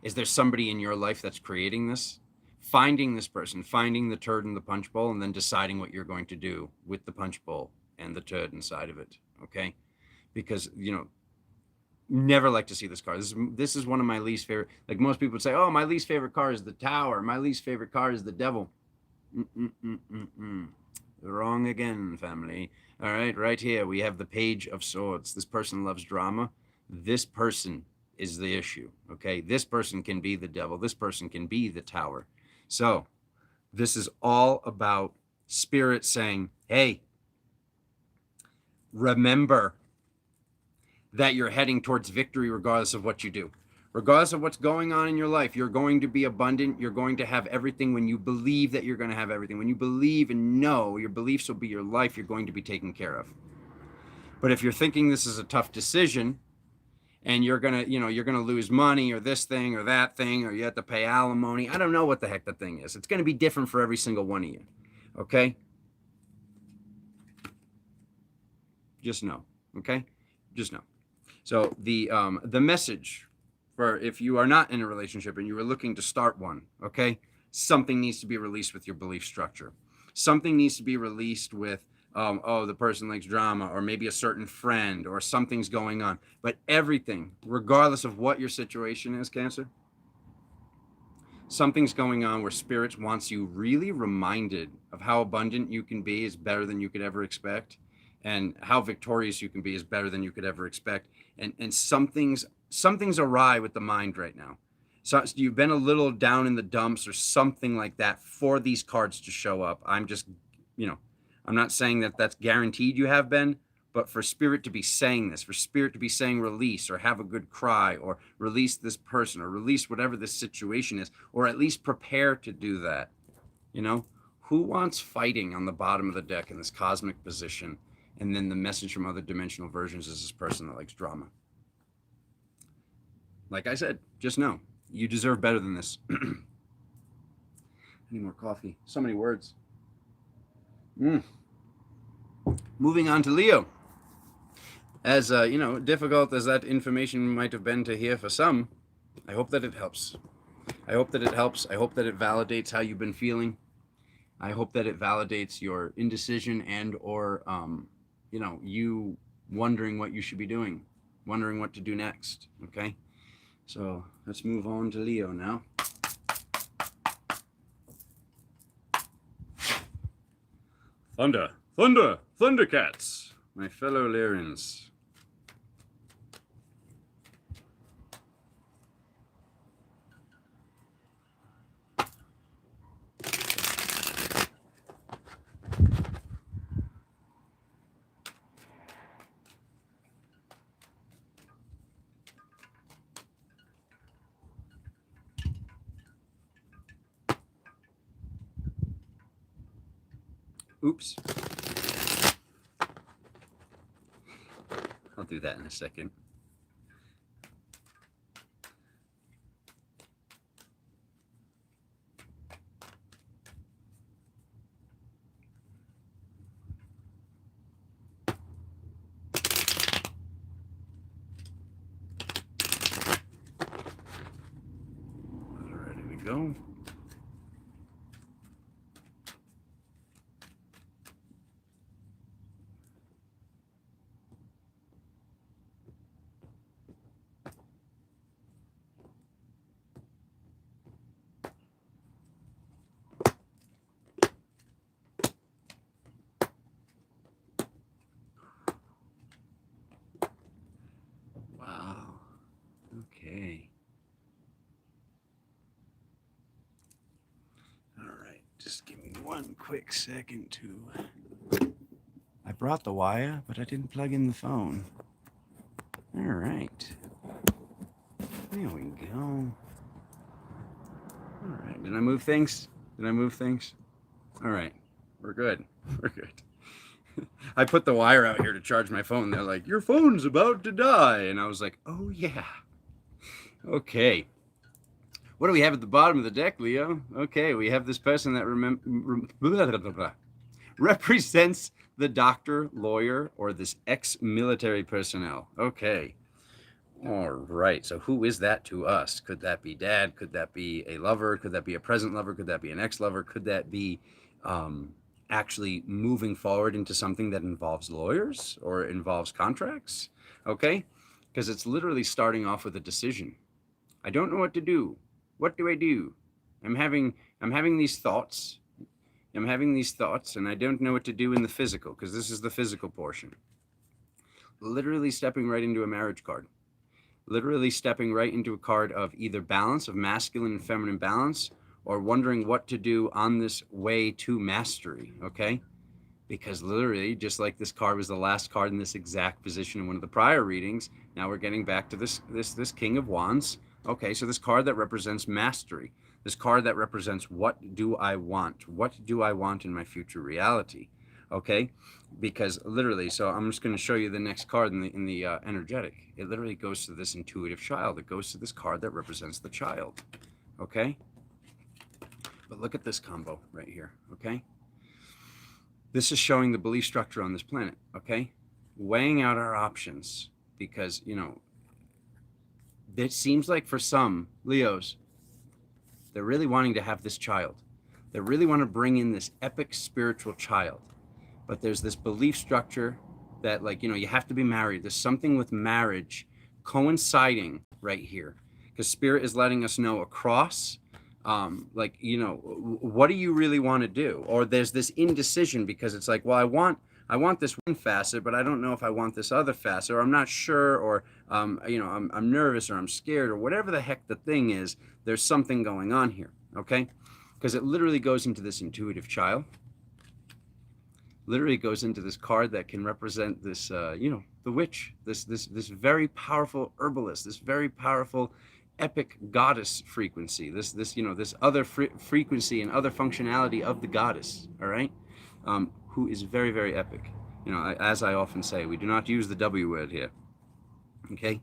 Is there somebody in your life that's creating this? Finding this person, finding the turd in the punch bowl, and then deciding what you're going to do with the punch bowl and the turd inside of it, okay? Because, you know, never like to see this car. This is one of my least favorite. Like most people would say, oh, my least favorite car is the Tower. My least favorite car is the Devil. Wrong again, family. All right, right here we have the Page of Swords. This person loves drama. This person is the issue, okay? This person can be the Devil. This person can be the Tower. So this is all about Spirit saying, hey, remember that you're heading towards victory regardless of what you do. Regardless of what's going on in your life, you're going to be abundant. You're going to have everything when you believe that you're going to have everything. When you believe and know your beliefs will be your life, you're going to be taken care of. But if you're thinking this is a tough decision and you're going to, you know, you're going to lose money or this thing or that thing, or you have to pay alimony, I don't know what the heck the thing is. It's going to be different for every single one of you. Okay? Just know. Okay? Just know. So the message for if you are not in a relationship and you are looking to start one, okay, something needs to be released with your belief structure. Something needs to be released with, oh, the person likes drama, or maybe a certain friend, or something's going on. But everything, regardless of what your situation is, Cancer, something's going on where Spirit wants you really reminded of how abundant you can be is better than you could ever expect. And how victorious you can be is better than you could ever expect. And something's awry with the mind right now. So you've been a little down in the dumps or something like that for these cards to show up. I'm just, you know, I'm not saying that that's guaranteed you have been, but for Spirit to be saying this, for Spirit to be saying release or have a good cry or release this person or release whatever this situation is, or at least prepare to do that. You know, who wants fighting on the bottom of the deck in this cosmic position? And then the message from other dimensional versions is this person that likes drama. Like I said, just know, you deserve better than this. I need more coffee. So many words. Moving on to Leo. As, you know, difficult as that information might have been to hear for some, I hope that it helps. I hope that it helps. I hope that it validates how you've been feeling. I hope that it validates your indecision and or, you know, you wondering what you should be doing, wondering what to do next, okay? So let's move on to Leo now. Thunder, thunder, thundercats, my fellow Lyrians. Oops. I'll do that in a second. Ready to go. Wow. Okay. All right. Just give me one quick second to... I brought the wire, but I didn't plug in the phone. All right. There we go. All right. Did I move things? Did I move things? All right. We're good. We're good. I put the wire out here to charge my phone. They're like, your phone's about to die. And I was like, oh, yeah. Okay. What do we have at the bottom of the deck, Leo? Okay, we have this person that represents the doctor, lawyer, or this ex-military personnel. Okay. All right. So who is that to us? Could that be dad? Could that be a lover? Could that be a present lover? Could that be an ex-lover? Could that be actually moving forward into something that involves lawyers or involves contracts? Okay. Because it's literally starting off with a decision. I don't know what to do. What do I do? I'm having these thoughts. I'm having these thoughts and I don't know what to do in the physical, because this is the physical portion. Literally stepping right into a marriage card. Literally stepping right into a card of either balance, of masculine and feminine balance, or wondering what to do on this way to mastery, okay? Because literally, just like this card was the last card in this exact position in one of the prior readings, now we're getting back to this King of Wands. Okay, so this card that represents mastery, this card that represents what do I want? What do I want in my future reality? Okay, because literally, so I'm just going to show you the next card in the energetic. It literally goes to this intuitive child. It goes to this card that represents the child. Okay, but look at this combo right here. Okay, this is showing the belief structure on this planet. Okay, weighing out our options, because you know, it seems like for some Leos, they're really wanting to have this child. They really want to bring in this epic spiritual child. But there's this belief structure that, like, you know, you have to be married. There's something with marriage coinciding right here, because Spirit is letting us know across, like, you know, what do you really want to do? Or there's this indecision, because it's like, well, I want this one facet, but I don't know if I want this other facet, or I'm not sure, or, you know, I'm nervous, or I'm scared, or whatever the heck the thing is. There's something going on here, okay? Because it literally goes into this intuitive child. Literally goes into this card that can represent this, you know, the witch, this very powerful herbalist, this very powerful epic goddess frequency, this you know, this other frequency and other functionality of the goddess, all right, who is very, very epic. You know, as I often say, we do not use the W word here, okay?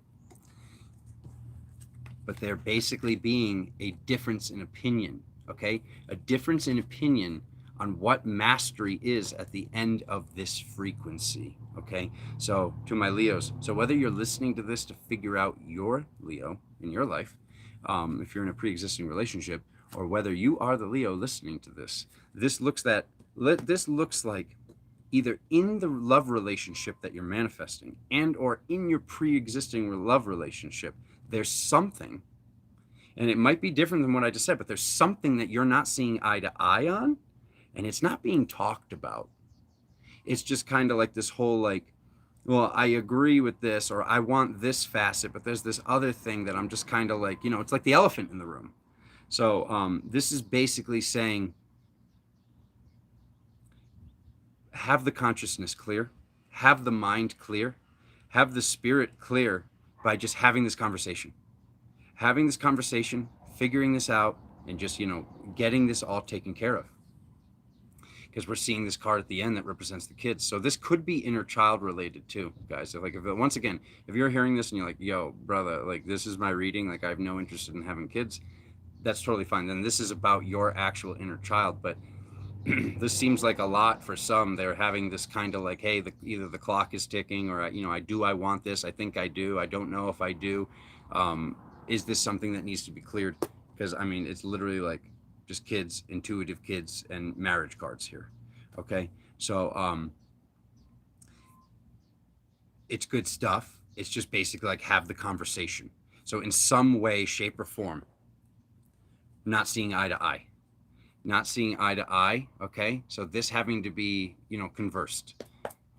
But they're basically being a difference in opinion, okay? A difference in opinion on what mastery is at the end of this frequency, okay? So to my Leos, so whether you're listening to this to figure out your Leo in your life, if you're in a pre-existing relationship, or whether you are the Leo listening to this, this looks like either in the love relationship that you're manifesting and or in your pre-existing love relationship, there's something, and it might be different than what I just said, but there's something that you're not seeing eye to eye on, and it's not being talked about. It's just kind of like this whole like, well, I agree with this, or I want this facet, but there's this other thing that I'm just kind of like, it's like the elephant in the room. So this is basically saying, have the consciousness clear, have the mind clear, have the spirit clear by just having this conversation. Having this conversation, figuring this out, and just, getting this all taken care of. Because we're seeing this card at the end that represents the kids. So this could be inner child related too, guys. So like, once again, if you're hearing this and you're like, yo, brother, like this is my reading, like I have no interest in having kids, that's totally fine. Then this is about your actual inner child. But this seems like a lot for some. They're having this kind of like, hey, either the clock is ticking, or I want this, I think I do, I don't know if I do. Is this something that needs to be cleared? Because I mean, it's literally like just kids, intuitive kids, and marriage cards here. Okay, so it's good stuff. It's just basically like have the conversation. So in some way, shape, or form, not seeing eye to eye. Not seeing eye to eye, okay? So this having to be, conversed.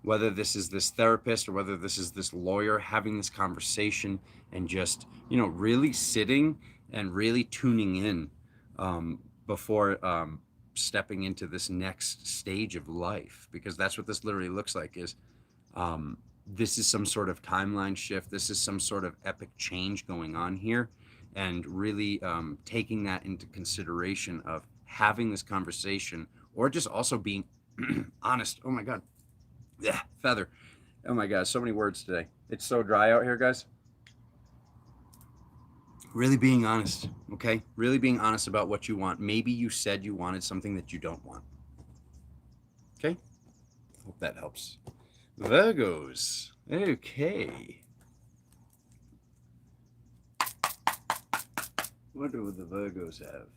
Whether this is this therapist or whether this is this lawyer, having this conversation and just, really sitting and really tuning in before stepping into this next stage of life. Because that's what this literally looks like is this is some sort of timeline shift. This is some sort of epic change going on here. And really taking that into consideration of having this conversation, or just also being honest. Oh my God. Yeah, feather. Oh my God, so many words today. It's so dry out here, guys. Really being honest, okay? Really being honest about what you want. Maybe you said you wanted something that you don't want. Okay? Hope that helps. Virgos. Okay. What do the Virgos have?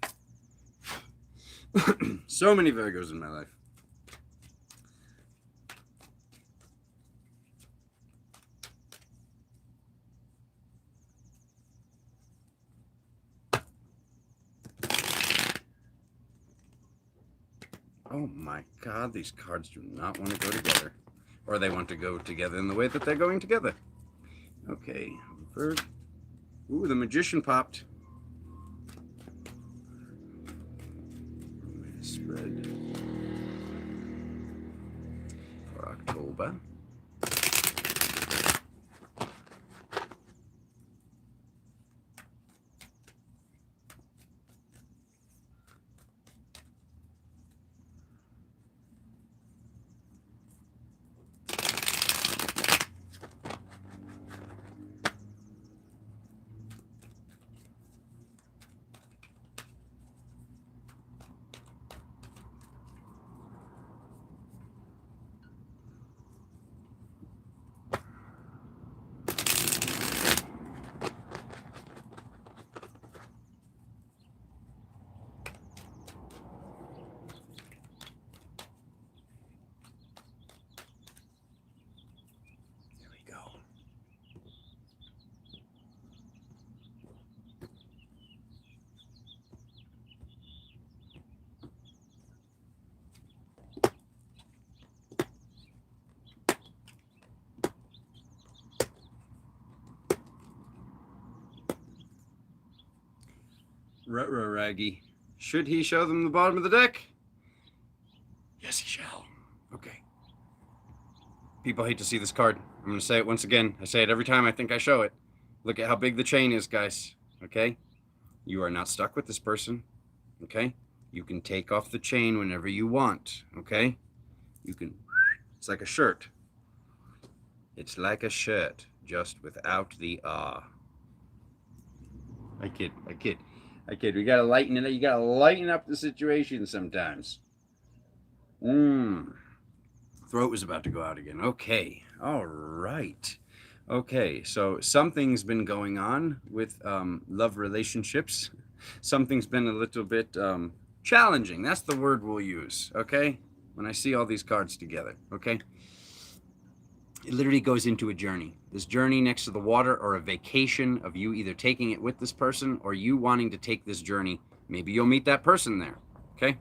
So many Virgos in my life. Oh my God, these cards do not want to go together. Or they want to go together in the way that they're going together. Okay. Ooh, the Magician popped. Spread for October. Raggy. Should he show them the bottom of the deck? Yes, he shall. Okay. People hate to see this card. I'm going to say it once again. I say it every time I think I show it. Look at how big the chain is, guys. Okay? You are not stuck with this person. Okay? You can take off the chain whenever you want. Okay? You can. It's like a shirt. It's like a shirt, just without the I kid. We gotta lighten it up. You gotta lighten up the situation sometimes. Throat was about to go out again. Okay. All right. Okay. So something's been going on with love relationships. Something's been a little bit challenging. That's the word we'll use. Okay. When I see all these cards together. Okay. it literally goes into a journey. This journey next to the water, or a vacation of you either taking it with this person or you wanting to take this journey. Maybe you'll meet that person there, okay?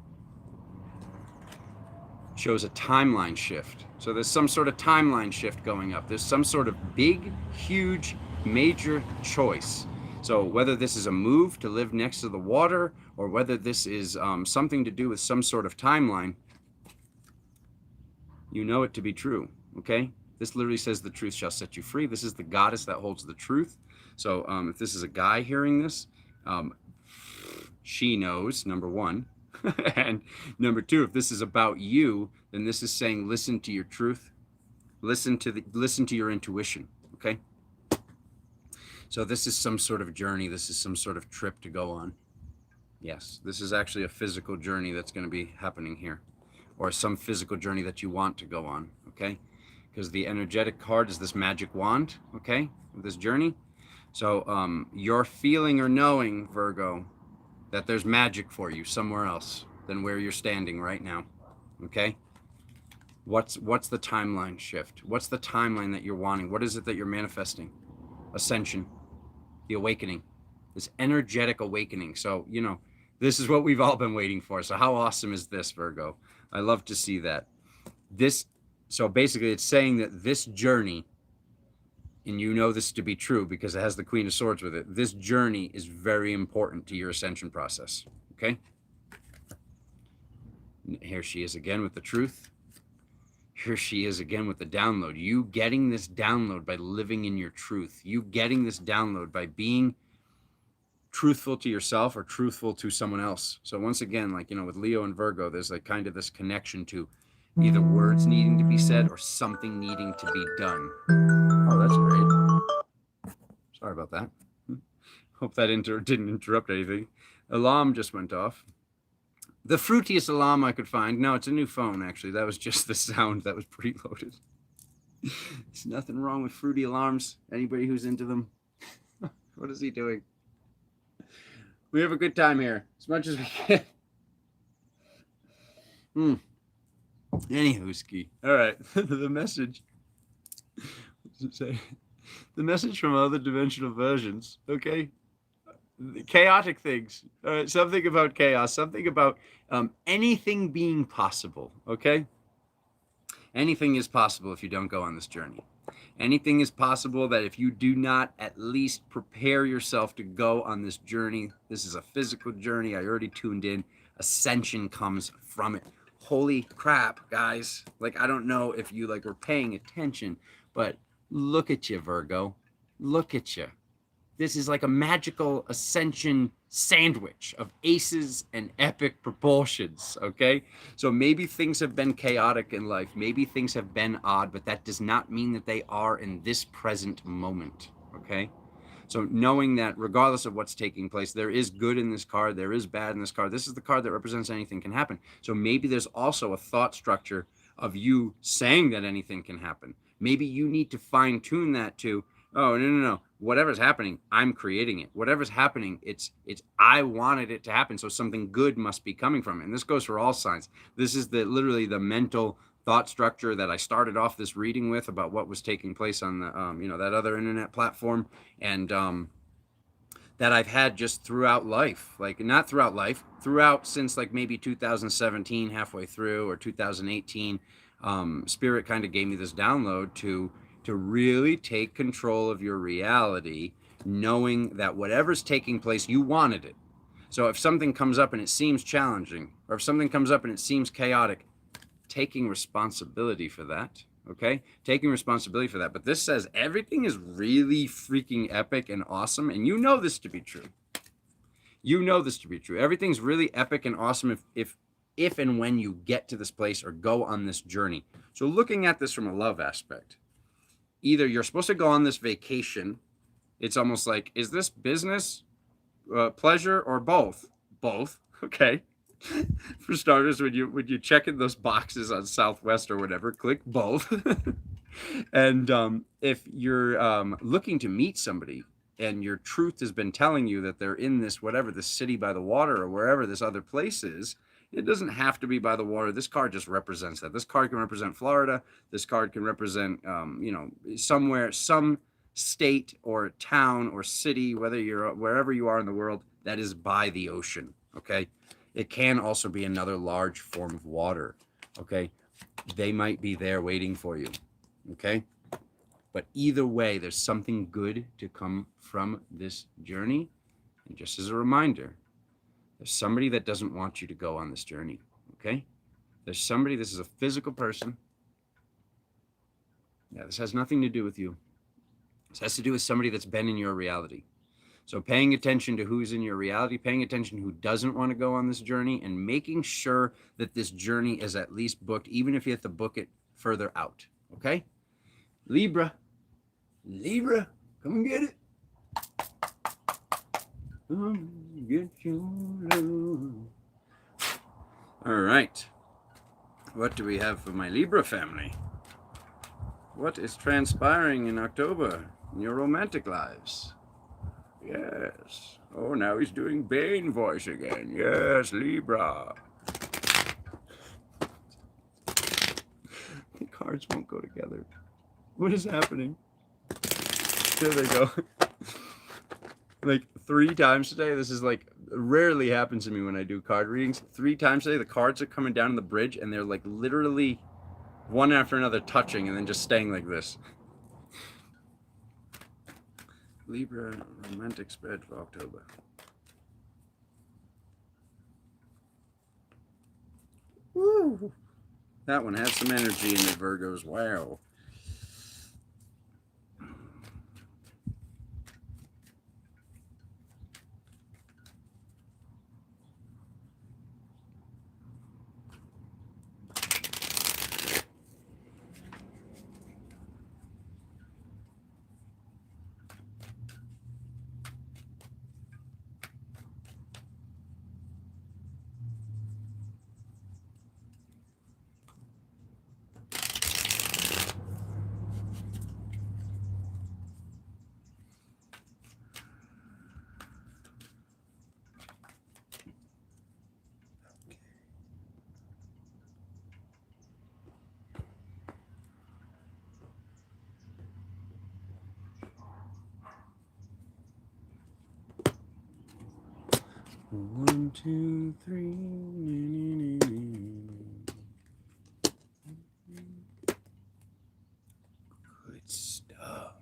Shows a timeline shift. So there's some sort of timeline shift going up. There's some sort of big, huge, major choice. So whether this is a move to live next to the water, or whether this is something to do with some sort of timeline, you know it to be true, okay? This literally says the truth shall set you free. This is the goddess that holds the truth. So if this is a guy hearing this, she knows, number one. And number two, if this is about you, then this is saying, listen to your truth. Listen to your intuition, okay? So this is some sort of journey. This is some sort of trip to go on. Yes, this is actually a physical journey that's going to be happening here, or some physical journey that you want to go on, okay? Because the energetic card is this magic wand, okay, this journey. So you're feeling or knowing, Virgo, that there's magic for you somewhere else than where you're standing right now, okay? What's the timeline shift? What's the timeline that you're wanting? What is it that you're manifesting? Ascension, the awakening, this energetic awakening. So, you know, this is what we've all been waiting for. So how awesome is this, Virgo? I love to see that. So basically it's saying that this journey, and you know this to be true because it has the Queen of Swords with it, this journey is very important to your ascension process, okay? Here she is again with the truth. Here she is again with the download. You getting this download by living in your truth. You getting this download by being truthful to yourself or truthful to someone else. So once again, like, you know, with Leo and Virgo, there's like kind of this connection to either words needing to be said or something needing to be done. Oh, that's great. Sorry about that. Hope that didn't interrupt anything. Alarm just went off. The fruitiest alarm I could find. No, it's a new phone, actually. That was just the sound that was preloaded. There's nothing wrong with fruity alarms. Anybody who's into them. What is he doing? We have a good time here, as much as we can. Anywho, ski. All right. The message. What does it say? The message from other dimensional versions. Okay. Chaotic things. All right. Something about chaos. Something about anything being possible. Okay. Anything is possible if you don't go on this journey. Anything is possible that if you do not at least prepare yourself to go on this journey. This is a physical journey. I already tuned in. Ascension comes from it. Holy crap, guys. Like, I don't know if you like were paying attention, but look at you, Virgo. Look at you. This is like a magical ascension sandwich of aces and epic proportions, okay? So maybe things have been chaotic in life. Maybe things have been odd, but that does not mean that they are in this present moment, okay? So knowing that regardless of what's taking place, there is good in this card, there is bad in this card. This is the card that represents anything can happen. So maybe there's also a thought structure of you saying that anything can happen. Maybe you need to fine tune that to, oh, no. Whatever's happening, I'm creating it. Whatever's happening, it's I wanted it to happen. So something good must be coming from it. And this goes for all signs. This is literally the mental thought structure that I started off this reading with about what was taking place on the, you know, that other internet platform, and that I've had just throughout life, like not throughout life, throughout since like maybe 2017, halfway through, or 2018, Spirit kind of gave me this download to really take control of your reality, knowing that whatever's taking place, you wanted it. So if something comes up and it seems challenging, or if something comes up and it seems chaotic, taking responsibility for that, okay? Taking responsibility for that. But this says everything is really freaking epic and awesome, and you know this to be true. You know this to be true. Everything's really epic and awesome if and when you get to this place or go on this journey. So looking at this from a love aspect, either you're supposed to go on this vacation. It's almost like, is this business, pleasure, or both? Both, okay? For starters, when you check in those boxes on Southwest or whatever, click both. And if you're looking to meet somebody and your truth has been telling you that they're in this, whatever, this city by the water or wherever this other place is, It doesn't have to be by the water. This card just represents that. This card can represent Florida. This card can represent, you know, somewhere, some state or town or city, whether you're wherever you are in the world, that is by the ocean. Okay. It can also be another large form of water. Okay. They might be there waiting for you. Okay. But either way, there's something good to come from this journey. And just as a reminder, there's somebody that doesn't want you to go on this journey, okay? There's somebody, this is a physical person. Yeah, this has nothing to do with you. This has to do with somebody that's been in your reality. So paying attention to who's in your reality, paying attention to who doesn't want to go on this journey, and making sure that this journey is at least booked, even if you have to book it further out, okay? Libra, come and get it. Get your love. All right. What do we have for my Libra family? What is transpiring in October in your romantic lives? Yes. Oh, now he's doing Bane voice again. Yes, Libra. The cards won't go together. What is happening? There they go. Like 3 times today. This is like rarely happens to me when I do card readings. 3 times today, the cards are coming down the bridge and they're like literally one after another touching and then just staying like this. Libra romantic spread for October. Woo! That one has some energy in it, Virgos. Wow. One, two, three. Good stuff.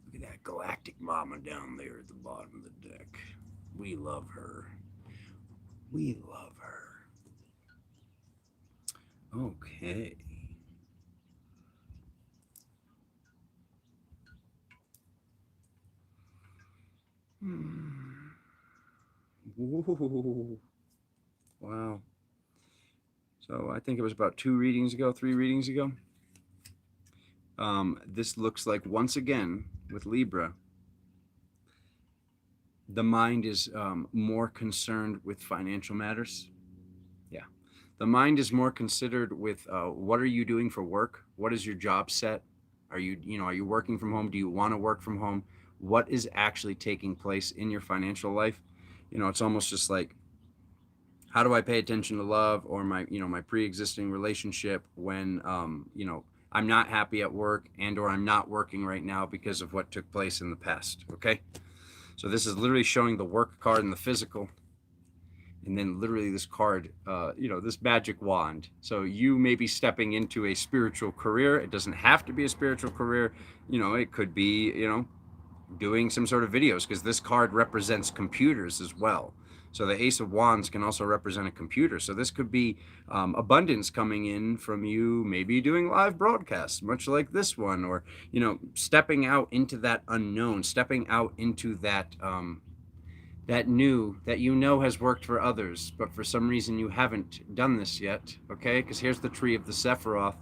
Look at that galactic mama down there at the bottom of the deck. We love her. We love her. Okay. Whoa. Wow. So I think it was about 3 readings ago. This looks like, once again, with Libra, the mind is more concerned with financial matters. Yeah. The mind is more considered with what are you doing for work? What is your job set? Are you working from home? Do you want to work from home? What is actually taking place in your financial life? It's almost just like, how do I pay attention to love or my pre-existing relationship when, I'm not happy at work or I'm not working right now because of what took place in the past. Okay. So this is literally showing the work card and the physical. And then literally this card, this magic wand. So you may be stepping into a spiritual career. It doesn't have to be a spiritual career. It could be, doing some sort of videos, because this card represents computers as well. So the Ace of Wands can also represent a computer. So this could be abundance coming in from you, maybe doing live broadcasts, much like this one, or, stepping out into that unknown, stepping out into that, that new, that has worked for others, but for some reason you haven't done this yet, okay? Because here's the tree of the Sephiroth.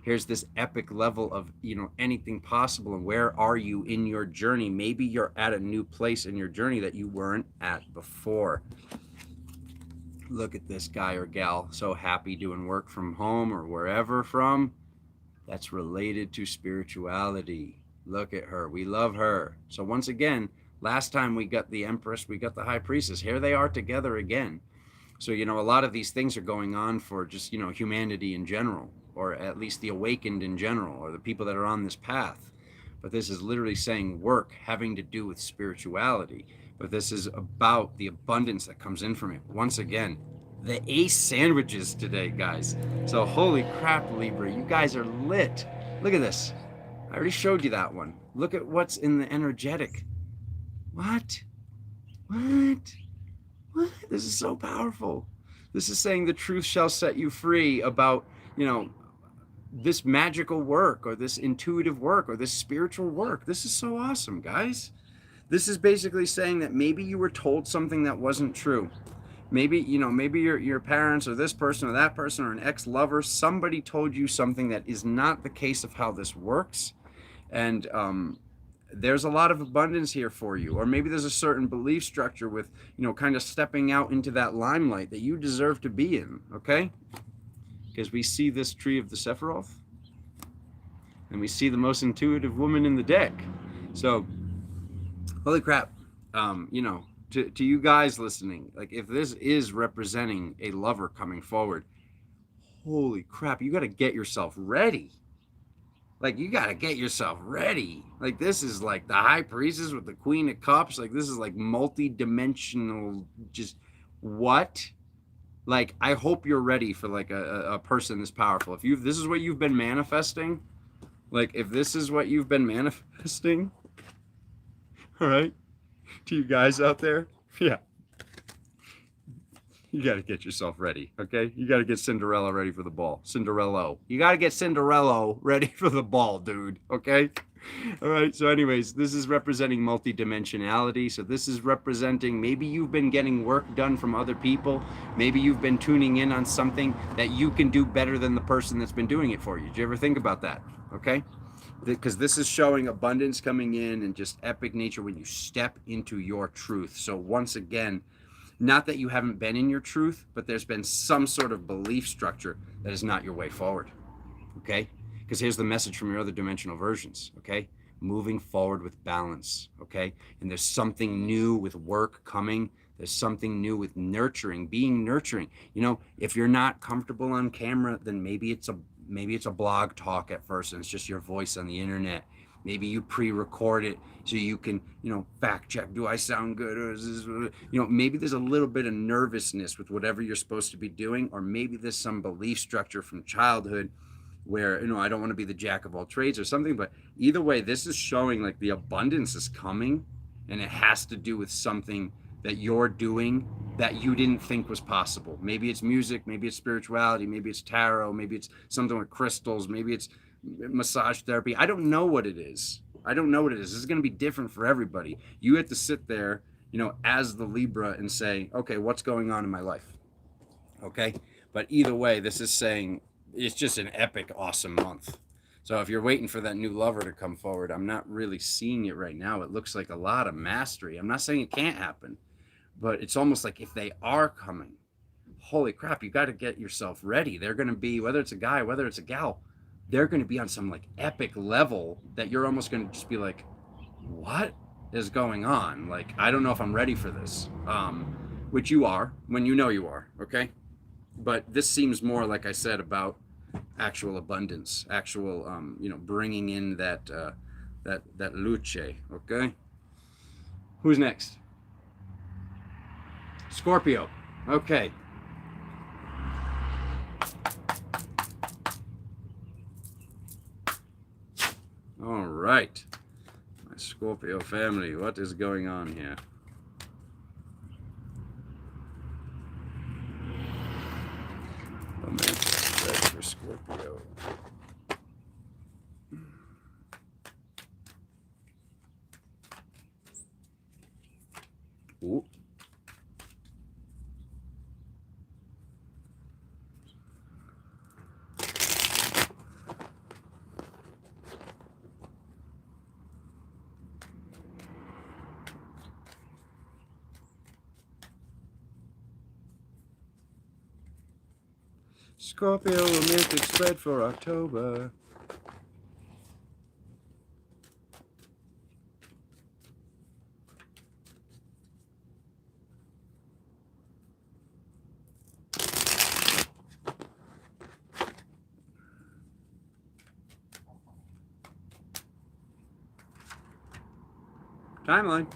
Here's this epic level of, anything possible. And where are you in your journey? Maybe you're at a new place in your journey that you weren't at before. Look at this guy or gal, so happy doing work from home or wherever from. That's related to spirituality. Look at her. We love her. So once again, last time we got the Empress, we got the High Priestess. Here they are together again. So, you know, a lot of these things are going on for just, you know, humanity in general, or at least the awakened in general, or the people that are on this path. But this is literally saying work having to do with spirituality. But this is about the abundance that comes in from it. Once again, the ace sandwiches today, guys. So holy crap, Libra, you guys are lit. Look at this. I already showed you that one. Look at what's in the energetic. What? What? What? This is so powerful. This is saying the truth shall set you free about, you know, this magical work or this intuitive work or this spiritual work. This is so awesome, guys. This is basically saying that maybe you were told something that wasn't true. Maybe, you know, maybe your parents or this person or that person or an ex-lover, somebody told you something that is not the case of how this works. And there's a lot of abundance here for you. Or maybe there's a certain belief structure with, you know, kind of stepping out into that limelight that you deserve to be in, okay? Because we see this tree of the Sephiroth, and we see the most intuitive woman in the deck. So, holy crap, you know, to you guys listening, like if this is representing a lover coming forward, holy crap, you got to get yourself ready. Like, you got to get yourself ready. Like, this is like the High Priestess with the Queen of Cups. Like, this is like multi-dimensional, just what? Like, I hope you're ready for like a person this powerful. If this is what you've been manifesting, like if this is what you've been manifesting, all right, to you guys out there, yeah, you got to get yourself ready, okay? You got to get Cinderella ready for the ball. Cinderella. You got to get Cinderella ready for the ball, dude, okay? All right, so anyways, this is representing multidimensionality. So this is representing maybe you've been getting work done from other people. Maybe you've been tuning in on something that you can do better than the person that's been doing it for you. Did you ever think about that? Okay? Because this is showing abundance coming in and just epic nature when you step into your truth. So once again, not that you haven't been in your truth, but there's been some sort of belief structure that is not your way forward. Okay? Because here's the message from your other dimensional versions, okay? Moving forward with balance, okay? And there's something new with work coming. There's something new with nurturing, being nurturing. You know, if you're not comfortable on camera, then maybe it's a blog talk at first and it's just your voice on the internet. Maybe you pre-record it so you can, you know, fact check. Do I sound good? Or is this, you know, maybe there's a little bit of nervousness with whatever you're supposed to be doing, or maybe there's some belief structure from childhood where, you know, I don't want to be the jack of all trades or something. But either way, this is showing like the abundance is coming, and it has to do with something that you're doing that you didn't think was possible. Maybe it's music, maybe it's spirituality, maybe it's tarot, maybe it's something with crystals, maybe it's massage therapy. I don't know what it is. I don't know what it is. This is going to be different for everybody. You have to sit there, you know, as the Libra and say, okay, what's going on in my life? Okay. But either way, this is saying it's just an epic, awesome month. So if you're waiting for that new lover to come forward, I'm not really seeing it right now. It looks like a lot of mastery. I'm not saying it can't happen, but it's almost like if they are coming, holy crap, you got to get yourself ready. They're going to be, whether it's a guy, whether it's a gal, they're going to be on some like epic level that you're almost going to just be like, what is going on? Like, I don't know if I'm ready for this. Which you are when you know you are, okay? But this seems more, like I said, about actual abundance, actual, you know, bringing in that that luce, okay? Who's next? Scorpio. Okay. All right. My Scorpio family, what is going on here? Romantic spread for Scorpio. Ooh. Scorpio romantic spread for October. Timeline.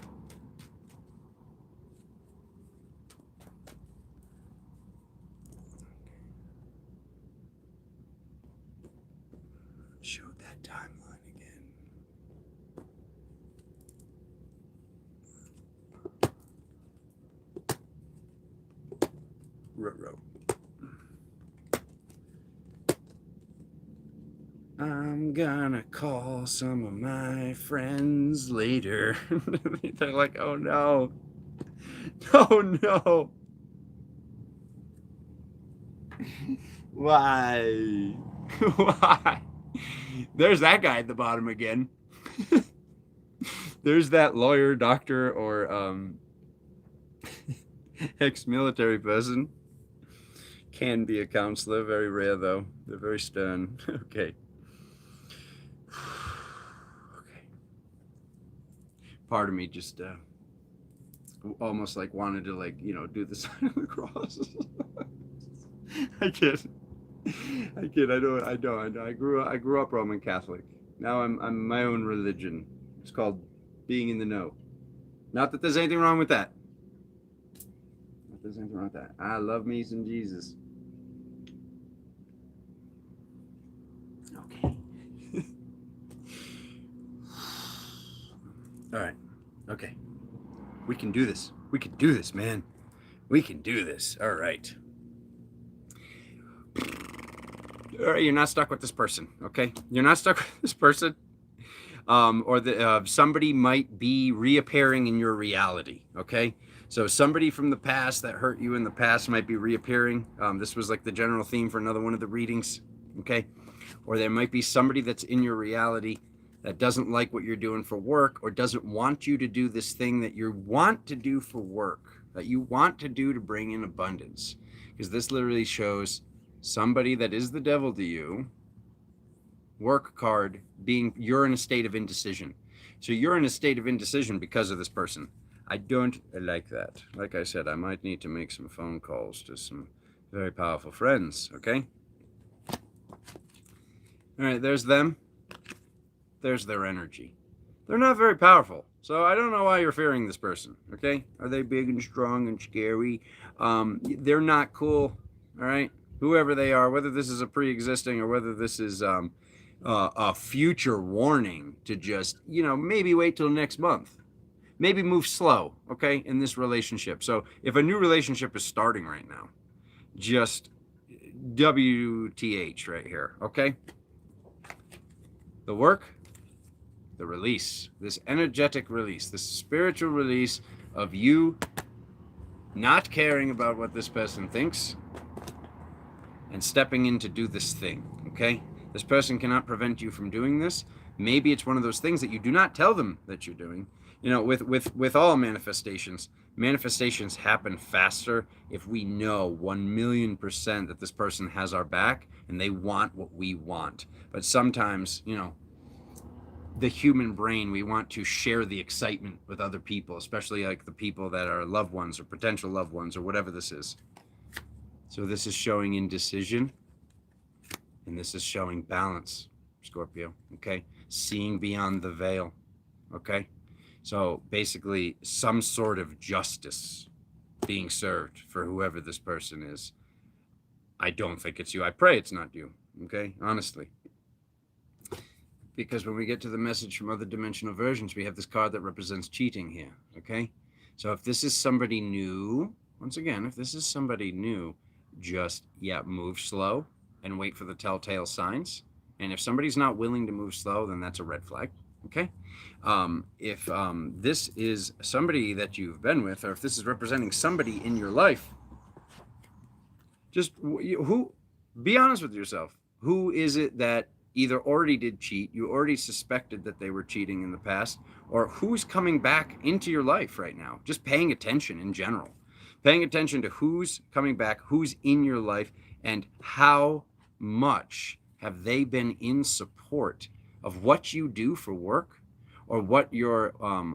Showed that timeline again. Ruh-roh. I'm gonna call some of my friends later. They're like, oh no. Oh no. Why? Why? There's that guy at the bottom again. There's that lawyer, doctor, or ex-military person. Can be a counselor. Very rare, though. They're very stern. Okay. Okay. Part of me just almost like wanted to, like, you know, do the sign of the cross. I kid. I kid. I don't. I grew up Roman Catholic. Now I'm my own religion. It's called being in the know. Not that there's anything wrong with that. Not that there's anything wrong with that. I love me some Jesus. Okay. All right. Okay. We can do this. We can do this, man. We can do this. All right. All right, you're not stuck with this person, okay? You're not stuck with this person. Or somebody might be reappearing in your reality, okay? So somebody from the past that hurt you in the past might be reappearing. This was like the general theme for another one of the readings, okay? Or there might be somebody that's in your reality that doesn't like what you're doing for work, or doesn't want you to do this thing that you want to do for work, that you want to do to bring in abundance. Because this literally shows somebody that is the devil to you, work card, you're in a state of indecision. So you're in a state of indecision because of this person. I don't like that. Like I said, I might need to make some phone calls to some very powerful friends, okay? All right, there's them. There's their energy. They're not very powerful. So I don't know why you're fearing this person, okay? Are they big and strong and scary? They're not cool, all right? Whoever they are, whether this is a pre-existing or whether this is a future warning to just, you know, maybe wait till next month. Maybe move slow, okay, in this relationship. So if a new relationship is starting right now, just WTH right here, okay? The work, the release, this energetic release, this spiritual release of you not caring about what this person thinks and stepping in to do this thing, okay? This person cannot prevent you from doing this. Maybe it's one of those things that you do not tell them that you're doing. You know, with all manifestations happen faster if we know 1,000,000% that this person has our back and they want what we want. But sometimes, you know, the human brain, we want to share the excitement with other people, especially like the people that are loved ones or potential loved ones or whatever this is. So this is showing indecision, and this is showing balance, Scorpio, okay? Seeing beyond the veil, okay? So basically some sort of justice being served for whoever this person is. I don't think it's you. I pray it's not you, okay? Honestly. Because when we get to the message from other dimensional versions, we have this card that represents cheating here, okay? So if this is somebody new, once again, if this is somebody new, just, move slow and wait for the telltale signs. And if somebody's not willing to move slow, then that's a red flag, okay? If this is somebody that you've been with, or if this is representing somebody in your life, just be honest with yourself. Who is it that either already did cheat, you already suspected that they were cheating in the past, or who's coming back into your life right now? Just paying attention in general. Paying attention to who's coming back, who's in your life, and how much have they been in support of what you do for work, or what you're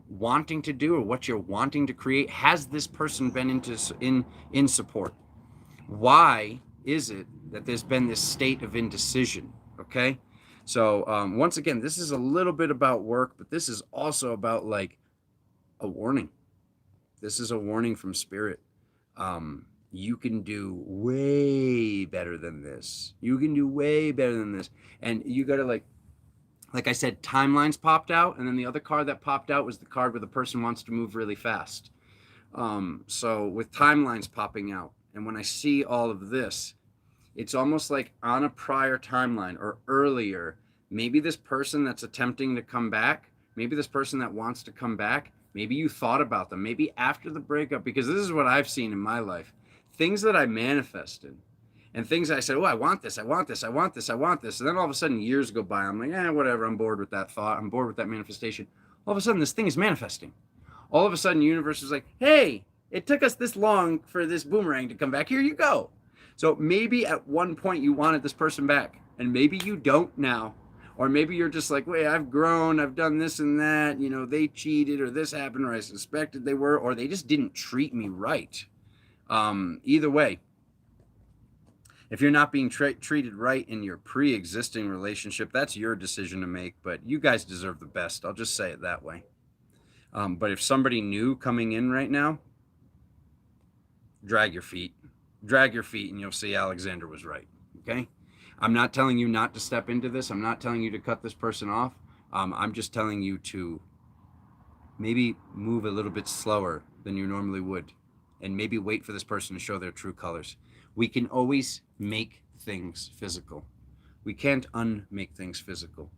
wanting to do, or what you're wanting to create. Has this person been in support? Why is it that there's been this state of indecision? Okay, so once again, this is a little bit about work, but this is also about like a warning. This is a warning from spirit. You can do way better than this. You can do way better than this. And you got to like I said, timelines popped out. And then the other card that popped out was the card where the person wants to move really fast. So with timelines popping out, and when I see all of this, it's almost like on a prior timeline or earlier, maybe this person that's attempting to come back, maybe this person that wants to come back, maybe you thought about them, maybe after the breakup, because this is what I've seen in my life. Things that I manifested and things I said, oh, I want this, I want this, I want this, I want this. And then all of a sudden years go by. I'm like, whatever. I'm bored with that thought. I'm bored with that manifestation. All of a sudden this thing is manifesting. All of a sudden the universe is like, hey, it took us this long for this boomerang to come back. Here you go. So maybe at one point you wanted this person back and maybe you don't now. Or maybe you're just like, wait, I've grown, I've done this and that, you know, they cheated or this happened or I suspected they were, or they just didn't treat me right. Either way, if you're not being treated right in your pre-existing relationship, that's your decision to make, but you guys deserve the best. I'll just say it that way. But if somebody new coming in right now, drag your feet and you'll see Alexander was right. Okay. I'm not telling you not to step into this. I'm not telling you to cut this person off. I'm just telling you to maybe move a little bit slower than you normally would and maybe wait for this person to show their true colors. We can always make things physical. We can't unmake things physical.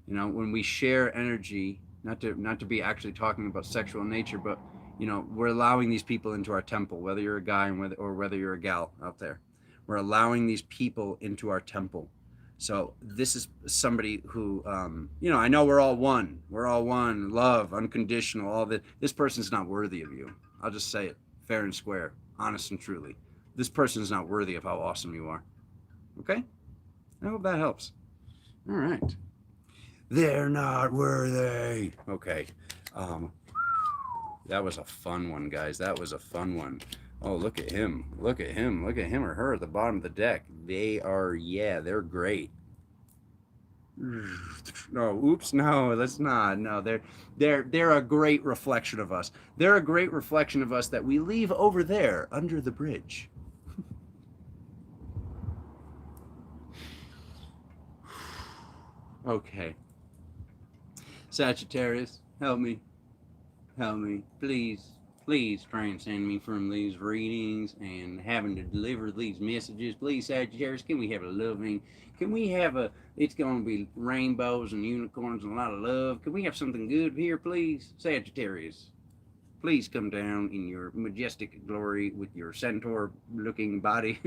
You know, when we share energy, not to be actually talking about sexual nature, but you know, we're allowing these people into our temple, whether you're a guy or whether you're a gal out there. We're allowing these people into our temple. So this is somebody who, you know, I know we're all one. We're all one, love, unconditional, all that. This person's not worthy of you. I'll just say it fair and square, honest and truly. This person is not worthy of how awesome you are. Okay? I hope that helps. All right. They're not worthy. Okay. That was a fun one, guys. That was a fun one. Oh, look at him. Look at him. Look at him or her at the bottom of the deck. They are, yeah, they're great. No, oops, no, let's not. No, they're a great reflection of us. They're a great reflection of us that we leave over there under the bridge. Okay. Sagittarius, help me. Help me. Please transcend me from these readings and having to deliver these messages. Please, Sagittarius, can we have a loving, can we have a, it's going to be rainbows and unicorns and a lot of love. Can we have something good here, please? Sagittarius, please come down in your majestic glory with your centaur-looking body.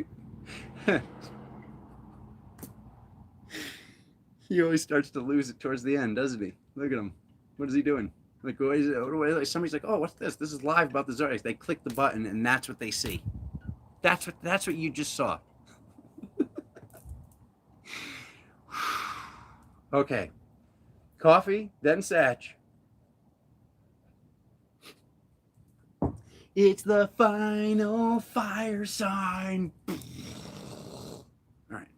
He always starts to lose it towards the end, doesn't he? Look at him. What is he doing? Like, somebody's like, oh, what's this? This is live about the Zodiac. They click the button, and that's what they see. That's what you just saw. Okay. Coffee, then Sag. It's the final fire sign. All right.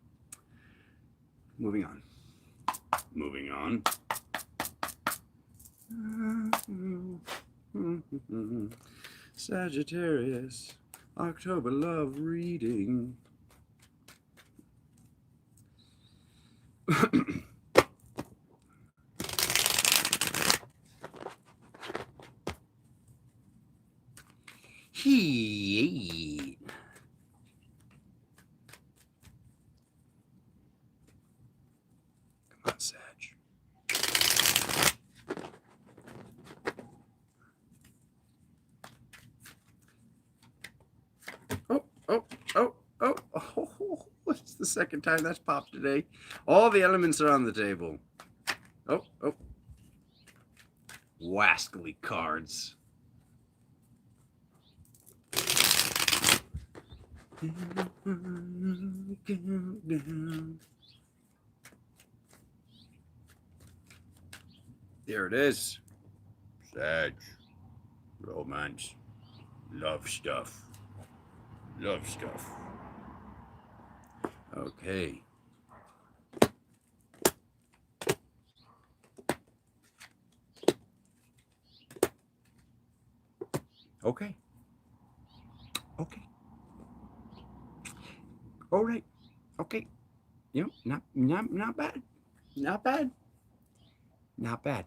Moving on. Moving on. Sagittarius, October love reading. He. Come on, Sag. Oh, it's the second time that's popped today. All the elements are on the table. Oh. Wascally cards. There it is. Sag. Romance. Love stuff. Love stuff. Okay. Okay. Okay. All right. Okay. You know, not bad. Not bad. Not bad.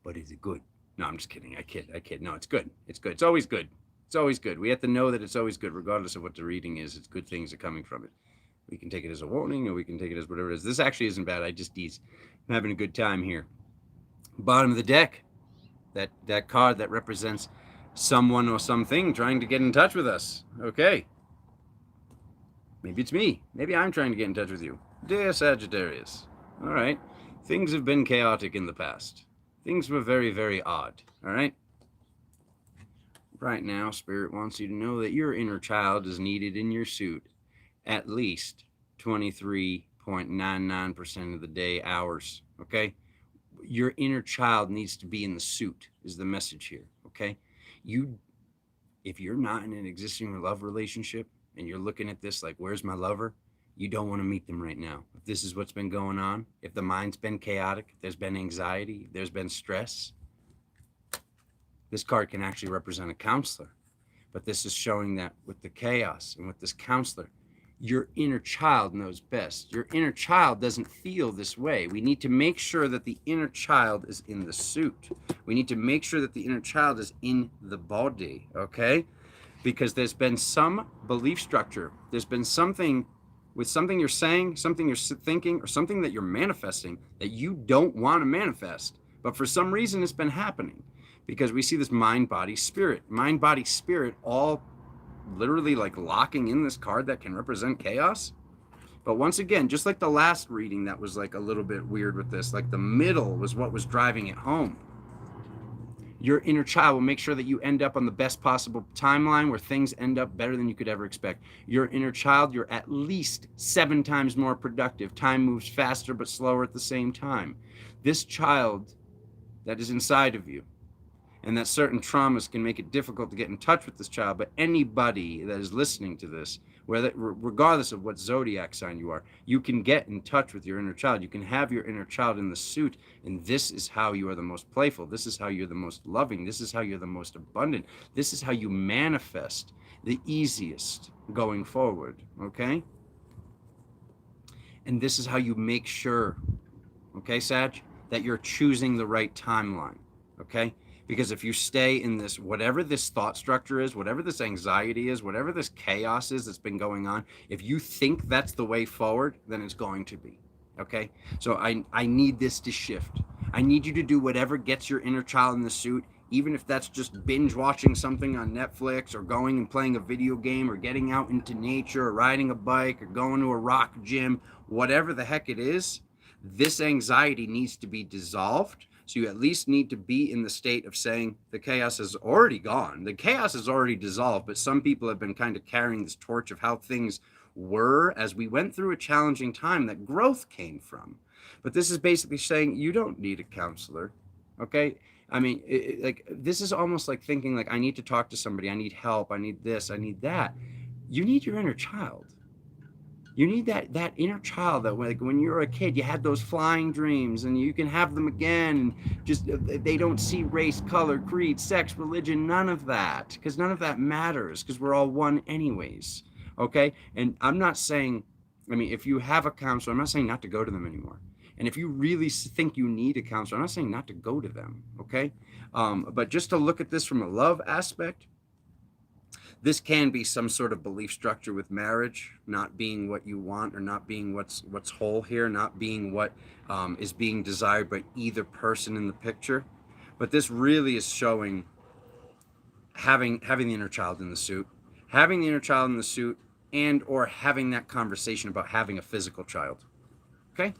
But is it good? No, I'm just kidding. I kid. No, it's good. It's good. It's always good. It's always good. We have to know that it's always good, regardless of what the reading is. It's good things are coming from it. We can take it as a warning, or we can take it as whatever it is. This actually isn't bad. I'm having a good time here. Bottom of the deck, that card that represents someone or something trying to get in touch with us. Okay. Maybe it's me. Maybe I'm trying to get in touch with you. Dear Sagittarius. All right. Things have been chaotic in the past. Things were very, very odd. All right. Right now, Spirit wants you to know that your inner child is needed in your suit at least 23.99% of the day hours. Okay. Your inner child needs to be in the suit is the message here. Okay. If you're not in an existing love relationship and you're looking at this like, where's my lover? You don't want to meet them right now. If this is what's been going on, if the mind's been chaotic, if there's been anxiety, if there's been stress, this card can actually represent a counselor. But this is showing that with the chaos and with this counselor, your inner child knows best. Your inner child doesn't feel this way. We need to make sure that the inner child is in the suit. We need to make sure that the inner child is in the body, okay? Because there's been some belief structure. There's been something with something you're saying, something you're thinking, or something that you're manifesting that you don't want to manifest. But for some reason, it's been happening. Because we see this mind, body, spirit. Mind, body, spirit all literally like locking in this card that can represent chaos. But once again, just like the last reading that was like a little bit weird with this, like the middle was what was driving it home. Your inner child will make sure that you end up on the best possible timeline where things end up better than you could ever expect. Your inner child, you're at least 7 times more productive. Time moves faster but slower at the same time. This child that is inside of you, and that certain traumas can make it difficult to get in touch with this child. But anybody that is listening to this, regardless of what zodiac sign you are, you can get in touch with your inner child. You can have your inner child in the suit, and this is how you are the most playful. This is how you're the most loving. This is how you're the most abundant. This is how you manifest the easiest going forward, okay? And this is how you make sure, okay, Sag, that you're choosing the right timeline, okay? Because if you stay in this, whatever this thought structure is, whatever this anxiety is, whatever this chaos is that's been going on, if you think that's the way forward, then it's going to be, okay? So I need this to shift. I need you to do whatever gets your inner child in the suit, even if that's just binge watching something on Netflix or going and playing a video game or getting out into nature or riding a bike or going to a rock gym, whatever the heck it is, this anxiety needs to be dissolved. So you at least need to be in the state of saying the chaos is already gone. The chaos is already dissolved, but some people have been kind of carrying this torch of how things were as we went through a challenging time that growth came from. But this is basically saying you don't need a counselor, okay? I mean, like this is almost like thinking like I need to talk to somebody, I need help, I need this, I need that. You need your inner child. You need that inner child that like when you were a kid, you had those flying dreams and you can have them again. Just they don't see race, color, creed, sex, religion, none of that, because none of that matters because we're all one anyways. Okay. And I'm not saying, I mean, if you have a counselor, I'm not saying not to go to them anymore. And if you really think you need a counselor, I'm not saying not to go to them. Okay. But just to look at this from a love aspect, this can be some sort of belief structure with marriage not being what you want or not being what's whole here, not being what is being desired by either person in the picture. But this really is showing having the inner child in the suit, and or having that conversation about having a physical child. Okay?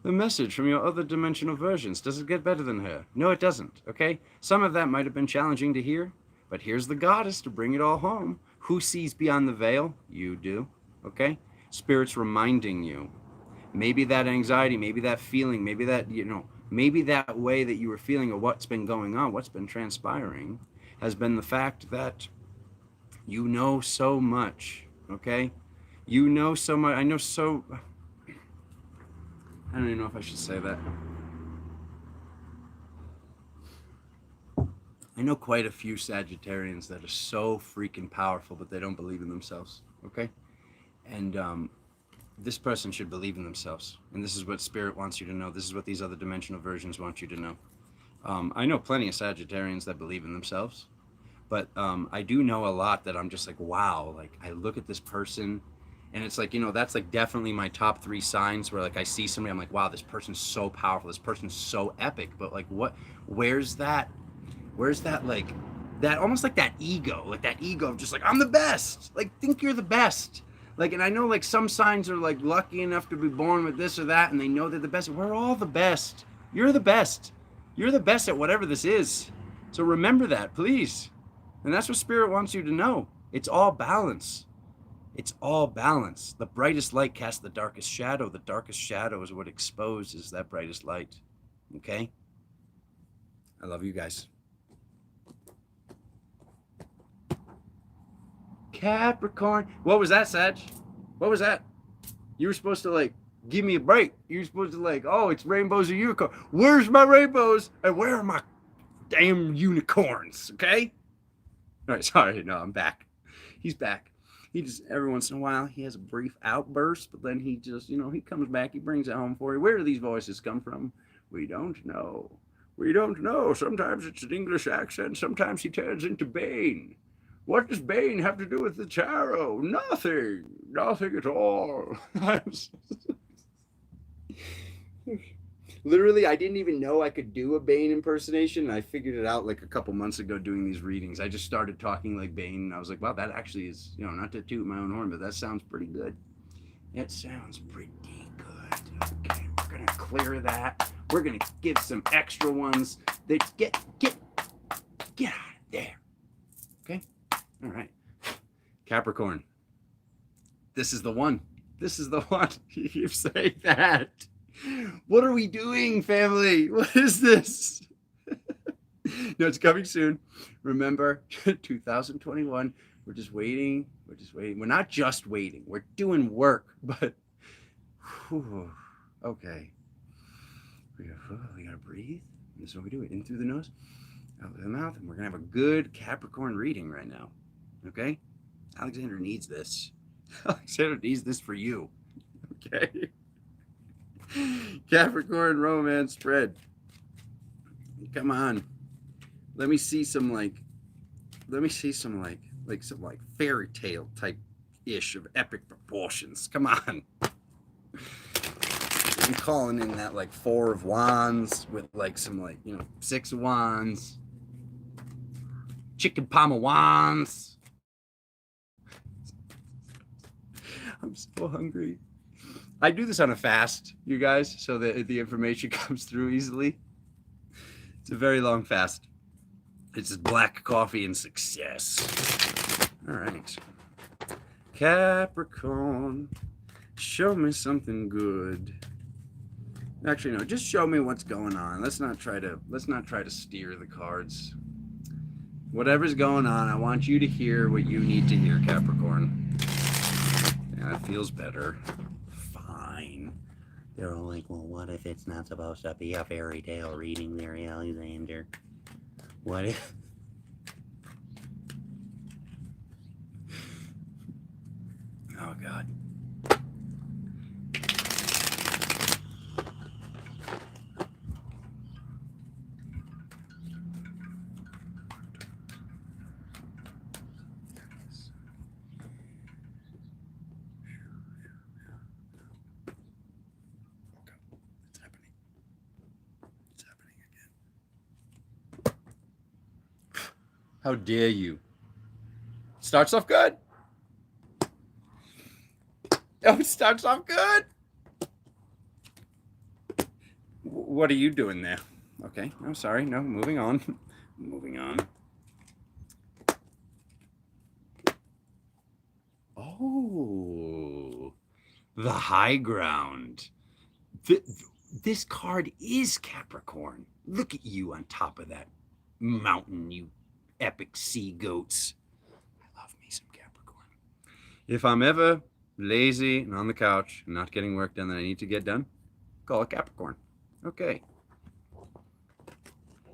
The message from your other dimensional versions, does it get better than her? No, it doesn't, okay? Some of that might have been challenging to hear, but here's the goddess to bring it all home. Who sees beyond the veil? You do, okay? Spirit's reminding you. Maybe that anxiety, maybe that feeling, maybe that, maybe that way that you were feeling or what's been going on, what's been transpiring, has been the fact that you know so much, okay? You know so much. I don't even know if I should say that. I know quite a few Sagittarians that are so freaking powerful, but they don't believe in themselves. Okay, and this person should believe in themselves, and this is what Spirit wants you to know. This is what these other dimensional versions want you to know. I know plenty of Sagittarians that believe in themselves, but I do know a lot that I'm just like, wow. Like I look at this person, and it's like, you know, that's like definitely my top 3 signs where like I see somebody, I'm like, wow, this person's so powerful. This person's so epic. But like, what? Where's that? Where's that like that almost like that ego of just like I'm the best. Like think you're the best. Like, and I know like some signs are like lucky enough to be born with this or that, and they know they're the best. We're all the best. You're the best. You're the best at whatever this is. So remember that, please. And that's what Spirit wants you to know. It's all balance. It's all balance. The brightest light casts the darkest shadow. The darkest shadow is what exposes that brightest light. Okay? I love you guys. Capricorn. What was that, Sag? What was that? You were supposed to like give me a break. You were supposed to like, oh, it's rainbows or unicorn. Where's my rainbows? And where are my damn unicorns? Okay? All right, sorry. No, I'm back. He's back. He just, every once in a while, he has a brief outburst, but then he just, you know, he comes back, he brings it home for you. Where do these voices come from? We don't know. We don't know. Sometimes it's an English accent. Sometimes he turns into Bane. What does Bane have to do with the tarot? Nothing. Nothing at all. Literally, I didn't even know I could do a Bane impersonation. I figured it out like a couple months ago doing these readings. I just started talking like Bane, and I was like, wow, that actually is, you know, not to toot my own horn, but that sounds pretty good. It sounds pretty good. Okay, we're going to clear that. We're going to give some extra ones that get out of there. Okay? All right. Capricorn. This is the one. This is the one. You say that. What are we doing, family? What is this? No, it's coming soon. Remember, 2021. We're just waiting. We're just waiting. We're not just waiting. We're doing work. But, whew, okay. We gotta breathe. This is what we do. In through the nose, out through the mouth. And we're going to have a good Capricorn reading right now. Okay? Alexander needs this. Alexander needs this for you. Okay? Capricorn romance spread. Come on. Let me see some fairy tale type ish of epic proportions. Come on. I'm calling in that like 4 of wands with like some like, you know, 6 of wands. Chicken palm of wands. I'm so hungry. I do this on a fast, you guys, so that the information comes through easily. It's a very long fast. It's just black coffee and success. All right. Capricorn, show me something good. Actually, no, just show me what's going on. Let's not try to steer the cards. Whatever's going on, I want you to hear what you need to hear, Capricorn. Yeah, that feels better. Fine. They're all like, well, what if it's not supposed to be a fairy tale reading there, Alexander? What if... Oh, God. How dare you? Starts off good. Oh, it starts off good. What are you doing there? Okay, I'm sorry. No, moving on. Moving on. Oh, the high ground. This card is Capricorn. Look at you on top of that mountain, you epic sea goats. I love me some Capricorn. If I'm ever lazy and on the couch and not getting work done that I need to get done, call it Capricorn. Okay.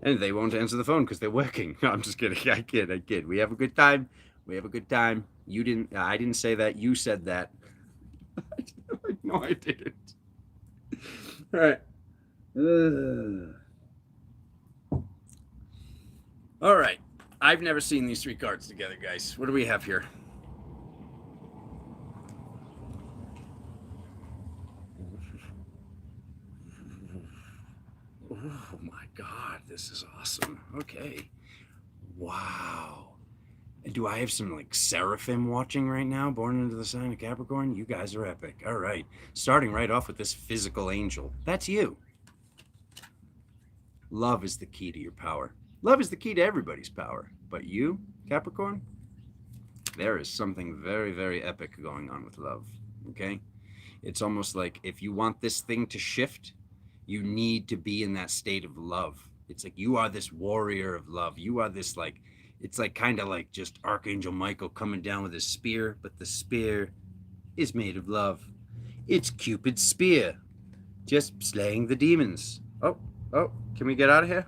And they won't answer the phone because they're working. No, I'm just kidding. I kid. We have a good time. We have a good time. You didn't, I didn't say that. You said that. No, I didn't. All right. All right. I've never seen these three cards together, guys. What do we have here? Oh my God, this is awesome. Okay. Wow. And do I have some like seraphim watching right now, born into the sign of Capricorn? You guys are epic. All right. Starting right off with this physical angel. That's you. Love is the key to your power. Love is the key to everybody's power. But you, Capricorn, there is something very, very epic going on with love. Okay? It's almost like if you want this thing to shift, you need to be in that state of love. It's like you are this warrior of love. You are this like, it's like kind of like just Archangel Michael coming down with his spear, but the spear is made of love. It's Cupid's spear, just slaying the demons. Oh, can we get out of here?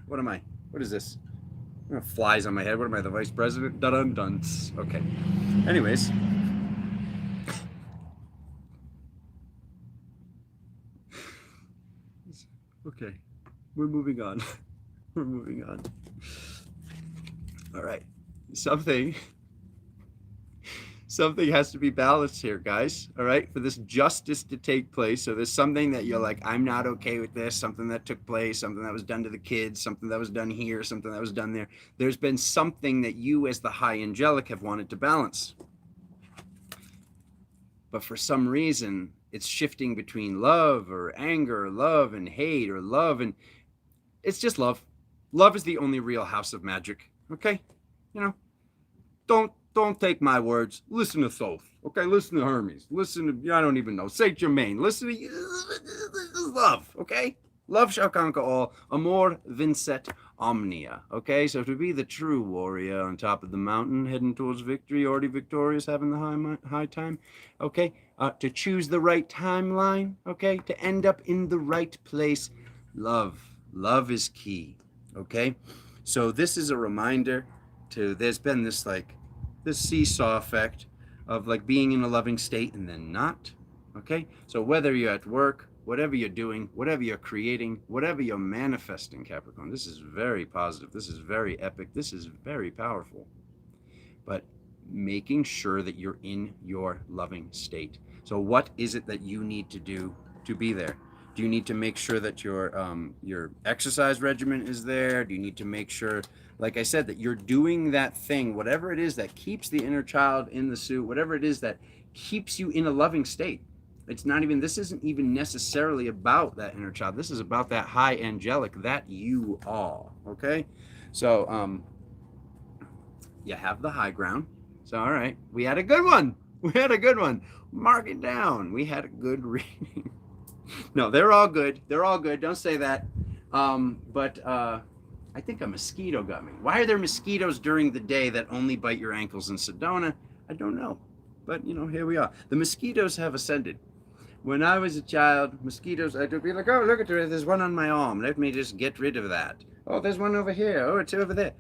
What am I? What is this? Flies on my head. What am I, the vice president? Dun-dun-duns. Okay. Anyways. Okay. We're moving on. We're moving on. All right. Something has to be balanced here, guys. All right. For this justice to take place. So there's something that you're like, I'm not okay with this. Something that took place, something that was done to the kids, something that was done here, something that was done there. There's been something that you as the high angelic have wanted to balance. But for some reason, it's shifting between love or anger, or love and hate, or love. And it's just love. Love is the only real house of magic. Okay. You know, don't take my words. Listen to Thoth. Okay, listen to Hermes. Listen to, I don't even know, Saint Germain. Listen to love. Okay, love shall conquer all. Amor vincet omnia. Okay, so to be the true warrior on top of the mountain, heading towards victory, already victorious, having the high time. Okay, to choose the right timeline. Okay, to end up in the right place. Love is key. Okay, so this is a reminder to. There's been this like. This seesaw effect of like being in a loving state and then not. Okay, so whether you're at work, whatever you're doing, whatever you're creating, whatever you're manifesting, Capricorn, this is very positive, this is very epic, this is very powerful. But making sure that you're in your loving state. So what is it that you need to do to be there? Do you need to make sure that your exercise regimen is there? Do you need to make sure, like I said, that you're doing that thing, whatever it is that keeps the inner child in the suit, whatever it is that keeps you in a loving state? It's not even, this isn't even necessarily about that inner child. This is about that high angelic that you are, okay? So you have the high ground. So, all right, we had a good one. We had a good one. Mark it down. We had a good reading. No, they're all good. They're all good. Don't say that. But I think a mosquito got me. Why are there mosquitoes during the day that only bite your ankles in Sedona? I don't know. But, you know, here we are. The mosquitoes have ascended. When I was a child, mosquitoes, I'd be like, oh, look at there. There's one on my arm. Let me just get rid of that. Oh, there's one over here. Oh, it's over there.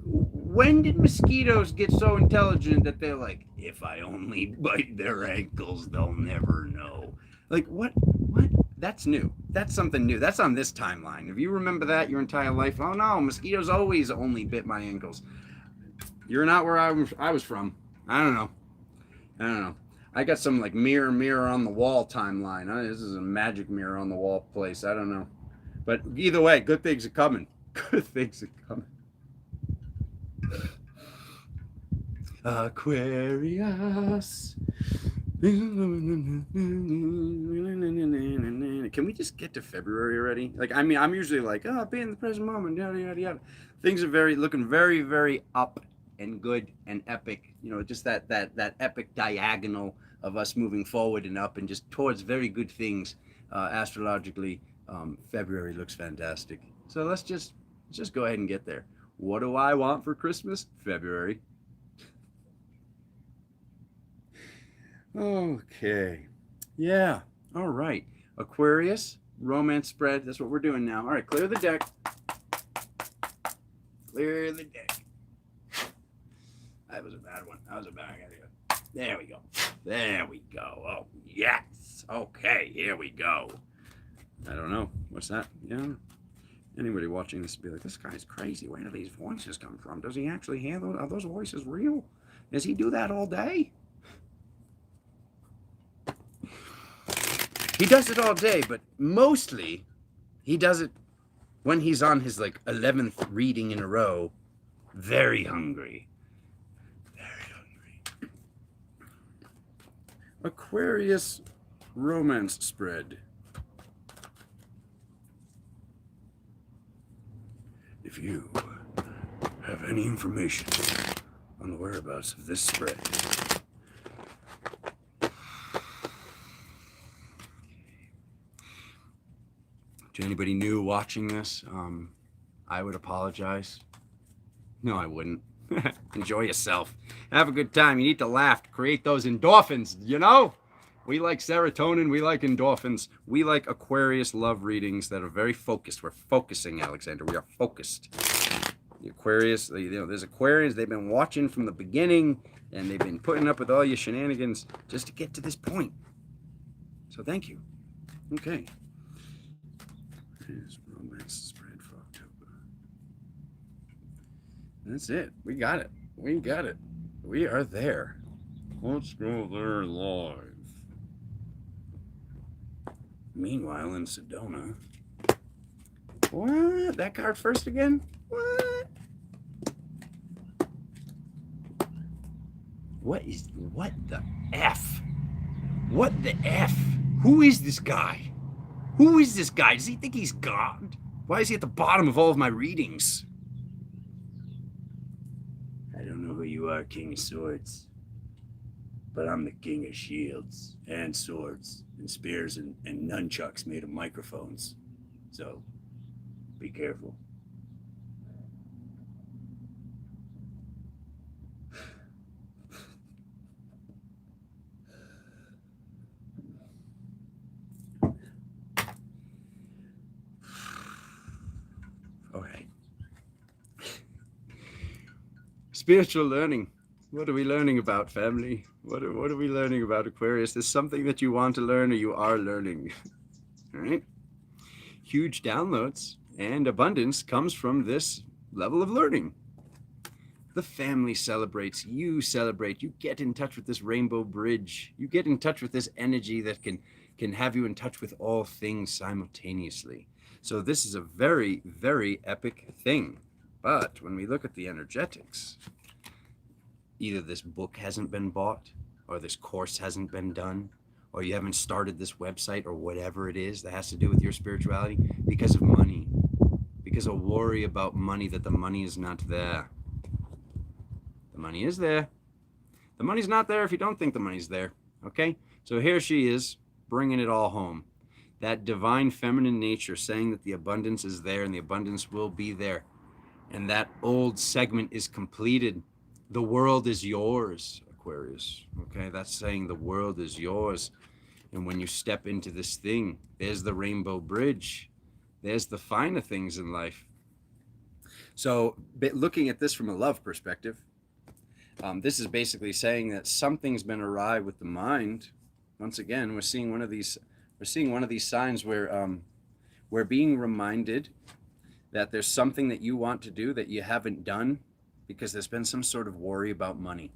When did mosquitoes get so intelligent that they're like, if I only bite their ankles, they'll never know? Like, what? That's new. That's something new. That's on this timeline. If you remember that your entire life, oh no, mosquitoes always only bit my ankles. You're not where I was from. I don't know. I got some like mirror on the wall timeline. This is a magic mirror on the wall place. I don't know. But either way, good things are coming. Good things are coming. Aquarius. Can we just get to February already? Like, I mean, I'm usually like, oh, be in the present moment, yada, yada, yada. Things are looking very, very up and good and epic. You know, just that epic diagonal of us moving forward and up and just towards very good things astrologically. February looks fantastic. So let's just go ahead and get there. What do I want for Christmas? February. Okay. Yeah. All right. Aquarius, romance spread. That's what we're doing now. All right. Clear the deck. Clear the deck. That was a bad one. That was a bad one. There we go. There we go. Oh, yes. Okay, here we go. I don't know. What's that? Yeah. Anybody watching this would be like, this guy's crazy. Where do these voices come from? Does he actually hear those? Are those voices real? Does he do that all day? He does it all day, but mostly he does it when he's on his like 11th reading in a row. Very hungry. Very hungry. Aquarius romance spread. If you have any information on the whereabouts of this spread, to anybody new watching this, I would apologize. No, I wouldn't. Enjoy yourself. Have a good time. You need to laugh to create those endorphins, you know? We like serotonin. We like endorphins. We like Aquarius love readings that are very focused. We're focusing, Alexander. We are focused. The Aquarius, you know, there's Aquarians. They've been watching from the beginning, and they've been putting up with all your shenanigans just to get to this point. So thank you. Okay. Here's romance spread for October. That's it. We got it. We got it. We are there. Let's go there live. Meanwhile, in Sedona. What? That card first again? What? What the F? What the F? Who is this guy? Who is this guy? Does he think he's God? Why is he at the bottom of all of my readings? I don't know who you are, King of Swords. But I'm the King of Shields and Swords and Spears and nunchucks made of microphones. So, be careful. Okay. Spiritual learning. What are we learning about, family? What are we learning about, Aquarius? There's something that you want to learn or you are learning. All right? Huge downloads and abundance comes from this level of learning. The family celebrates. You celebrate. You get in touch with this rainbow bridge. You get in touch with this energy that can have you in touch with all things simultaneously. So this is a very, very epic thing. But when we look at the energetics, either this book hasn't been bought, or this course hasn't been done, or you haven't started this website, or whatever it is that has to do with your spirituality, because of money, because of worry about money, that the money is not there. The money is there. The money's not there if you don't think the money's there, okay? So here she is, bringing it all home. That divine feminine nature saying that the abundance is there and the abundance will be there. And that old segment is completed. The world is yours, Aquarius. Okay, that's saying the world is yours. And when you step into this thing, there's the rainbow bridge. There's the finer things in life. So looking at this from a love perspective, this is basically saying that something's been awry with the mind. Once again, we're seeing one of these signs where we're being reminded that there's something that you want to do that you haven't done, because there's been some sort of worry about money.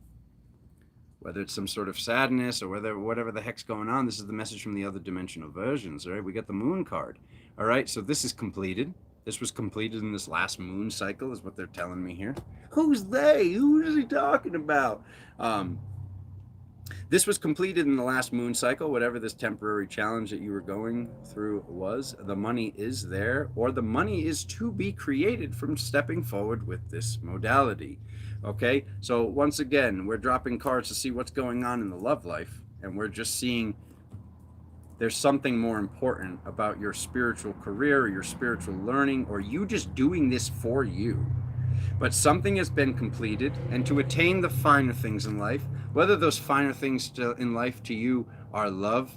Whether it's some sort of sadness or whatever the heck's going on, this is the message from the other dimensional versions, all right? We got the moon card, all right? So this is completed. This was completed in this last moon cycle is what they're telling me here. Who's they? Who is he talking about? This was completed in the last moon cycle, whatever this temporary challenge that you were going through was. The money is there, or the money is to be created from stepping forward with this modality. Okay, so once again, we're dropping cards to see what's going on in the love life, and we're just seeing there's something more important about your spiritual career or your spiritual learning, or you just doing this for you. But something has been completed, and to attain the finer things in life, whether those finer things in life to you are love,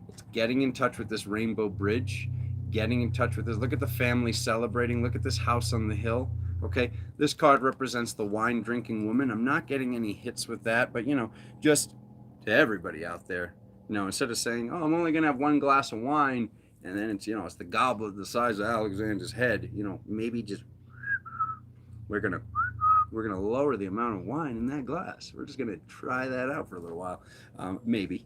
it's getting in touch with this rainbow bridge, getting in touch with this. Look at the family celebrating. Look at this house on the hill. Okay, this card represents the wine drinking woman. I'm not getting any hits with that, but just to everybody out there, instead of saying, oh, I'm only gonna have one glass of wine, and then it's the goblet the size of Alexander's head, maybe just we're gonna lower the amount of wine in that glass. We're just gonna try that out for a little while, maybe.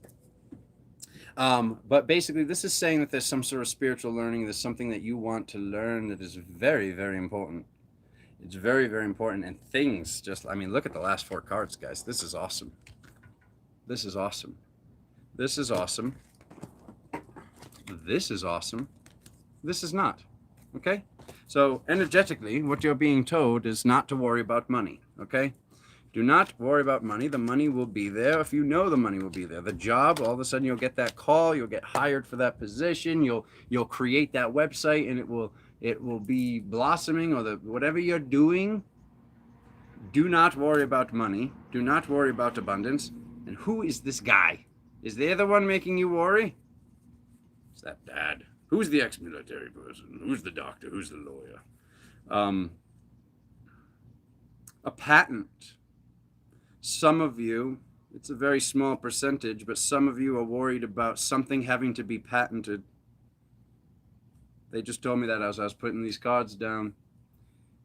But basically, this is saying that there's some sort of spiritual learning. There's something that you want to learn that is very, very important. It's very, very important. And things look at the last 4 cards, guys. This is awesome. This is awesome. This is awesome. This is awesome. This is not. Okay? So energetically, what you're being told is not to worry about money. Okay? Do not worry about money. The money will be there if you know the money will be there. The job, all of a sudden you'll get that call, you'll get hired for that position, you'll create that website, and it will be blossoming, or whatever you're doing. Do not worry about money. Do not worry about abundance. And who is this guy? Is they the one making you worry? Is that bad? Who's the ex-military person? Who's the doctor? Who's the lawyer? A patent. Some of you, it's a very small percentage, but some of you are worried about something having to be patented. They just told me that as I was putting these cards down.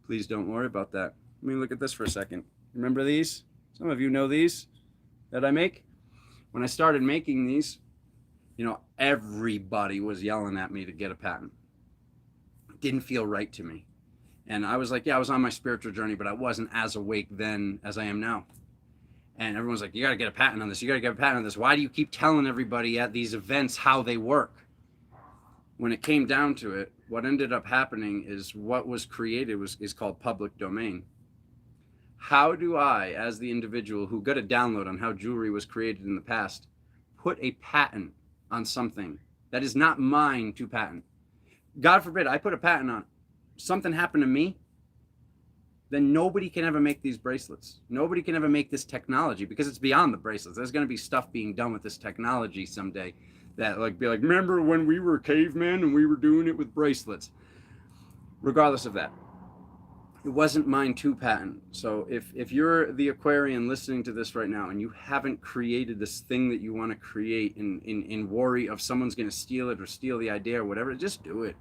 Please don't worry about that. Let me look at this for a second. Remember these? Some of you know these that I make. When I started making these, everybody was yelling at me to get a patent. It didn't feel right to me. And I was like, yeah, I was on my spiritual journey, but I wasn't as awake then as I am now. And everyone's like, you got to get a patent on this. You got to get a patent on this. Why do you keep telling everybody at these events how they work? When it came down to it, what ended up happening is what was created is called public domain. How do I, as the individual who got a download on how jewelry was created in the past, put a patent on something that is not mine to patent? God forbid, I put a patent on it. Something happened to me, then nobody can ever make these bracelets. Nobody can ever make this technology, because it's beyond the bracelets. There's going to be stuff being done with this technology someday that be like, remember when we were cavemen and we were doing it with bracelets? Regardless of that, it wasn't mine to patent. So if you're the Aquarian listening to this right now and you haven't created this thing that you want to create in worry of someone's going to steal it or steal the idea or whatever, just do it.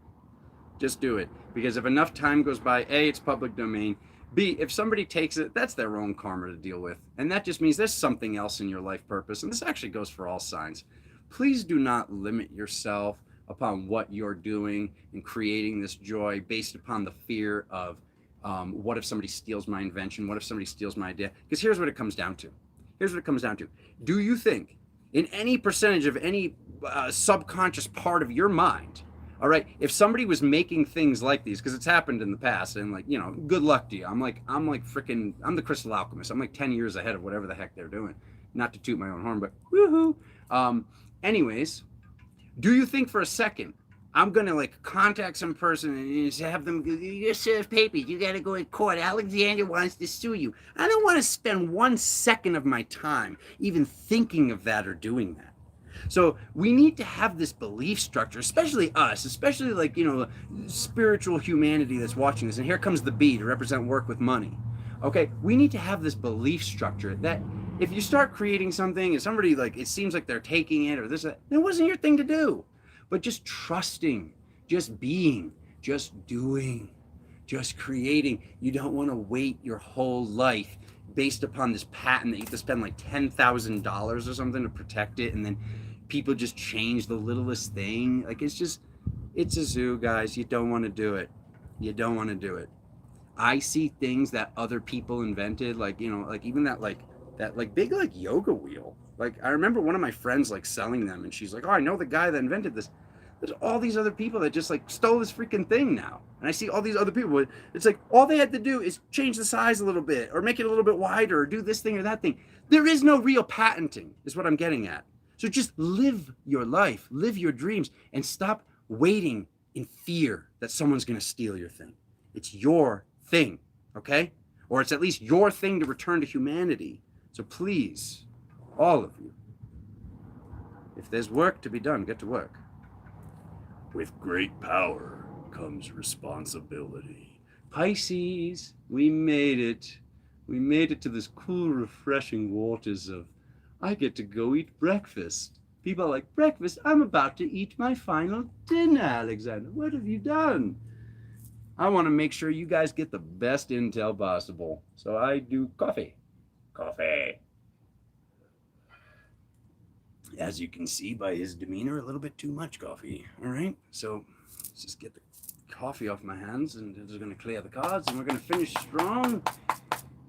Just do it. Because if enough time goes by, A, it's public domain. B, if somebody takes it, that's their own karma to deal with. And that just means there's something else in your life purpose. And this actually goes for all signs. Please do not limit yourself upon what you're doing and creating this joy based upon the fear of what if somebody steals my invention? What if somebody steals my idea? Because here's what it comes down to. Here's what it comes down to. Do you think in any percentage of any subconscious part of your mind, all right, if somebody was making things like these, because it's happened in the past, and good luck to you. I'm the Crystal Alchemist. I'm like 10 years ahead of whatever the heck they're doing. Not to toot my own horn, but woohoo. Anyways, do you think for a second I'm gonna contact some person and have them, you serve papers, you gotta go in court, Alexander wants to sue you? I don't want to spend 1 second of my time even thinking of that or doing that. So we need to have this belief structure, especially us, especially spiritual humanity that's watching this. And here comes the B to represent work with money. Okay, we need to have this belief structure that if you start creating something and somebody it seems like they're taking it or this, it wasn't your thing to do. But just trusting, just being, just doing, just creating. You don't want to wait your whole life based upon this patent that you have to spend $10,000 or something to protect it, and then people just change the littlest thing. It's a zoo, guys. You don't want to do it. You don't want to do it. I see things that other people invented, even that big yoga wheel. I remember one of my friends selling them, and she's like, oh, I know the guy that invented this. There's all these other people that just stole this freaking thing now. And I see all these other people. It's all they had to do is change the size a little bit or make it a little bit wider or do this thing or that thing. There is no real patenting, is what I'm getting at. So just live your life, live your dreams, and stop waiting in fear that someone's going to steal your thing. It's your thing, okay? Or it's at least your thing to return to humanity. So please, all of you, if there's work to be done, get to work. With great power comes responsibility. Pisces, We made it. We made it to this cool, refreshing waters of, I get to go eat breakfast. People are like, breakfast? I'm about to eat my final dinner, Alexander. What have you done? I want to make sure you guys get the best intel possible. So I do coffee. Coffee. As you can see by his demeanor, a little bit too much coffee. All right, so let's just get the coffee off my hands, and just going to clear the cards, and we're going to finish strong.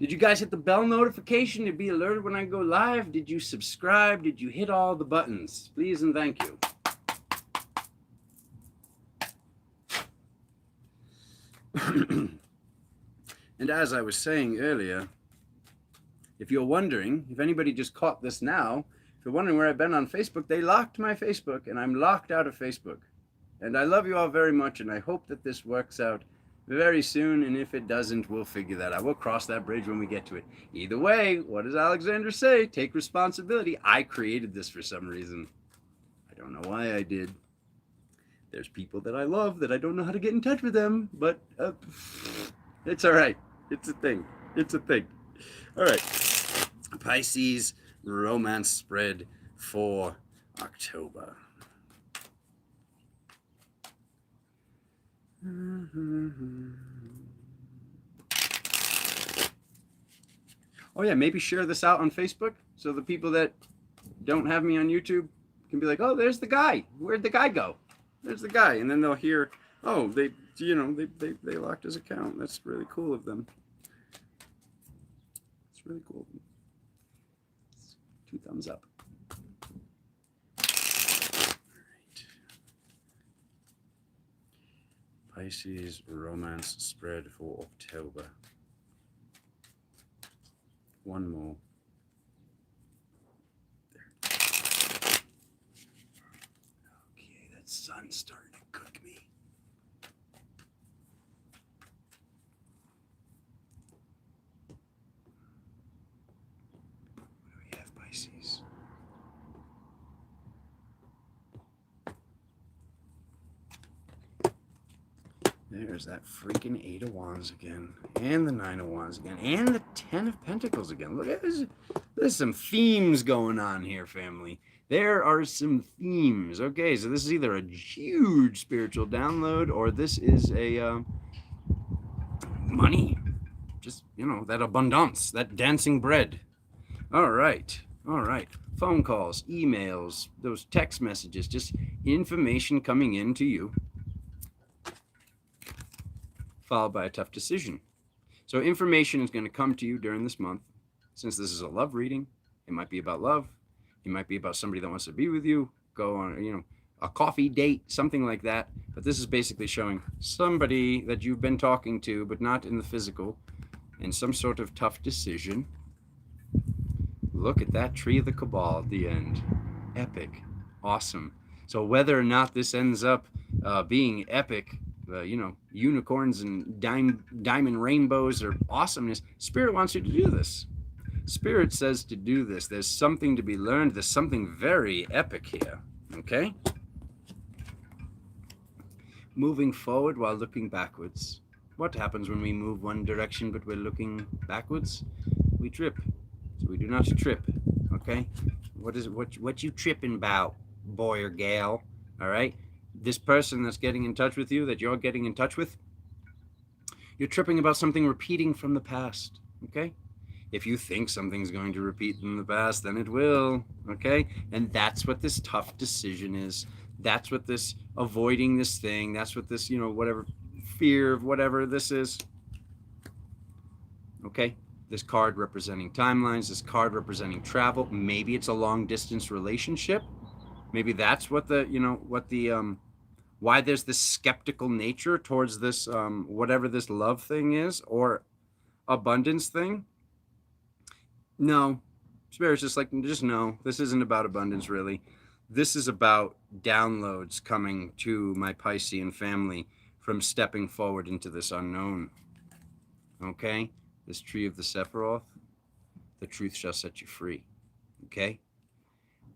Did you guys hit the bell notification to be alerted when I go live? Did you subscribe? Did you hit all the buttons? Please and thank you. And as I was saying earlier, if you're wondering, if anybody just caught this now, if you're wondering where I've been on Facebook, they locked my Facebook, and I'm locked out of Facebook. And I love you all very much, and I hope that this works out very soon, and if it doesn't, we'll figure that out. We'll cross that bridge when we get to it. Either way, what does Alexander say? Take responsibility. I created this for some reason. I don't know why I did. There's people that I love that I don't know how to get in touch with them, but it's all right. It's a thing. It's a thing. All right. Pisces romance spread for October. Oh yeah, maybe share this out on Facebook so the people that don't have me on YouTube can be like, oh, there's the guy. Where'd the guy go? There's the guy. And then they'll hear, oh, they locked his account. That's really cool of them. It's really cool. 2 thumbs up. Pisces romance spread for October. One more. There. Okay, that sun's starting to cook me. What do we have, Pisces? There's that freaking 8 of Wands again, and the 9 of Wands again, and the 10 of Pentacles again. Look at this. There's some themes going on here, family. There are some themes. Okay, so this is either a huge spiritual download, or this is a money. Just, that abundance, that dancing bread. All right. Phone calls, emails, those text messages, just information coming in to you, followed by a tough decision. So information is going to come to you during this month. Since this is a love reading, it might be about love. It might be about somebody that wants to be with you, go on, a coffee date, something like that. But this is basically showing somebody that you've been talking to, but not in the physical, and some sort of tough decision. Look at that tree of the cabal at the end. Epic. Awesome. So whether or not this ends up being epic, unicorns and diamond rainbows or awesomeness, Spirit wants you to do this. Spirit says to do this. There's something to be learned. There's something very epic here. Okay? Moving forward while looking backwards. What happens when we move one direction but we're looking backwards? We trip. So we do not trip. Okay? What you tripping about, boy or gal? All right? This person that's getting in touch with you, that you're getting in touch with, you're tripping about something repeating from the past. Okay? If you think something's going to repeat in the past, then it will. Okay? And that's what this tough decision is. That's what this avoiding this thing, that's what this, whatever fear of whatever this is. Okay? This card representing timelines, this card representing travel. Maybe it's a long distance relationship. Maybe that's what why there's this skeptical nature towards this, whatever this love thing is, or abundance thing. No, Spirit's just like, just no, this isn't about abundance, really. This is about downloads coming to my Piscean family from stepping forward into this unknown. Okay? This tree of the Sephiroth, the truth shall set you free. Okay?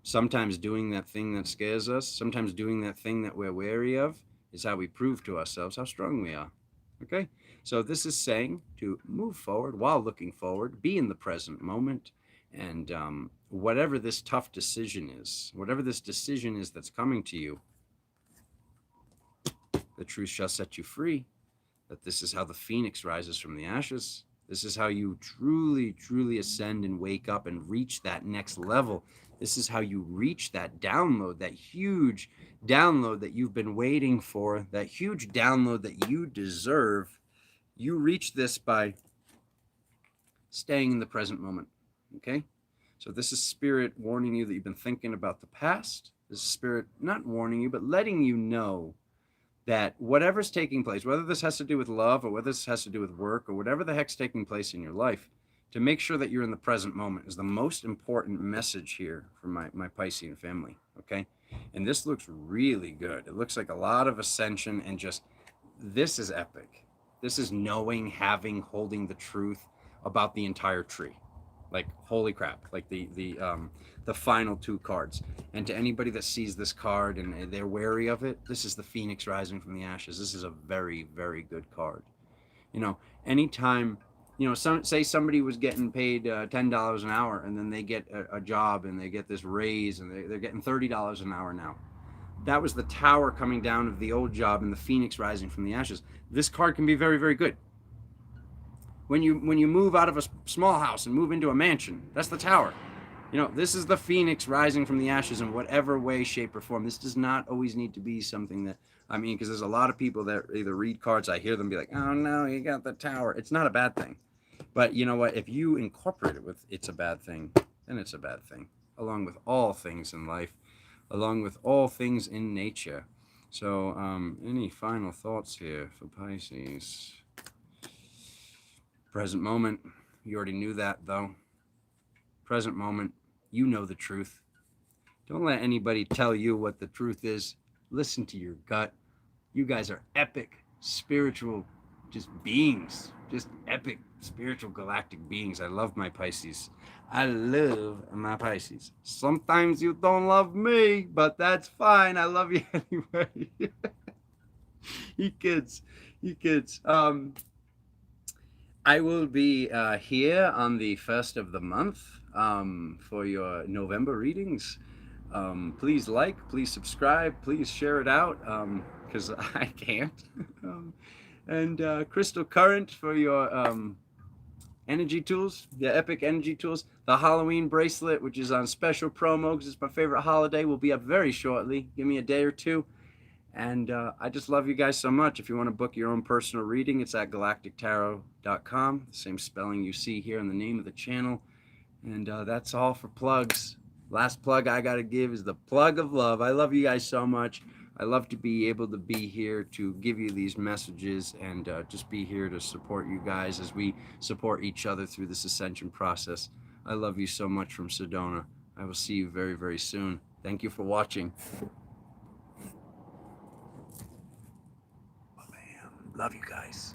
Sometimes doing that thing that scares us, sometimes doing that thing that we're wary of, is how we prove to ourselves how strong we are. Okay, so this is saying to move forward while looking forward, be in the present moment, and whatever this tough decision is, whatever this decision is that's coming to you, the truth shall set you free. That this is how the phoenix rises from the ashes. This is how you truly, truly ascend and wake up and reach that next level. This is how you reach that download, that huge download that you've been waiting for, that huge download that you deserve. You reach this by staying in the present moment. Okay? So this is spirit warning you that you've been thinking about the past. This is spirit not warning you, but letting you know that whatever's taking place, whether this has to do with love or whether this has to do with work or whatever the heck's taking place in your life, to make sure that you're in the present moment is the most important message here for my Piscean family, okay? And this looks really good. It looks like a lot of ascension and just, this is epic. This is knowing, having, holding the truth about the entire tree. Like, holy crap, like the final two cards. And to anybody that sees this card and they're wary of it, this is the phoenix rising from the ashes. This is a very, very good card. You know, anytime, you know, say somebody was getting paid $10 an hour and then they get a job and they get this raise and they're getting $30 an hour now. That was the tower coming down of the old job and the phoenix rising from the ashes. This card can be very, very good. When you move out of a small house and move into a mansion, that's the tower. You know, this is the phoenix rising from the ashes in whatever way, shape, or form. This does not always need to be something that, I mean, because there's a lot of people that either read cards, I hear them be like, oh no, you got the tower. It's not a bad thing. But you know what? If you incorporate it with it's a bad thing, then it's a bad thing. Along with all things in life, along with all things in nature. So, any final thoughts here for Pisces? Present moment, you already knew that though. Present moment, you know the truth. Don't let anybody tell you what the truth is. Listen to your gut. You guys are epic, spiritual, just beings. Just epic, spiritual, galactic beings. I love my Pisces. I love my Pisces. Sometimes you don't love me, but that's fine. I love you anyway. You kids. I will be here on the 1st of the month for your November readings. Please like, please subscribe, please share it out because I can't. And Crystal Current for your energy tools, the epic energy tools. The Halloween bracelet, which is on special promo because it's my favorite holiday, will be up very shortly. Give me a day or two. And I just love you guys so much. If you want to book your own personal reading, it's at galactictarot.com. The same spelling you see here in the name of the channel. And that's all for plugs. Last plug I got to give is the plug of love. I love you guys so much. I love to be able to be here to give you these messages and just be here to support you guys as we support each other through this ascension process. I love you so much from Sedona. I will see you very, very soon. Thank you for watching. Love you guys.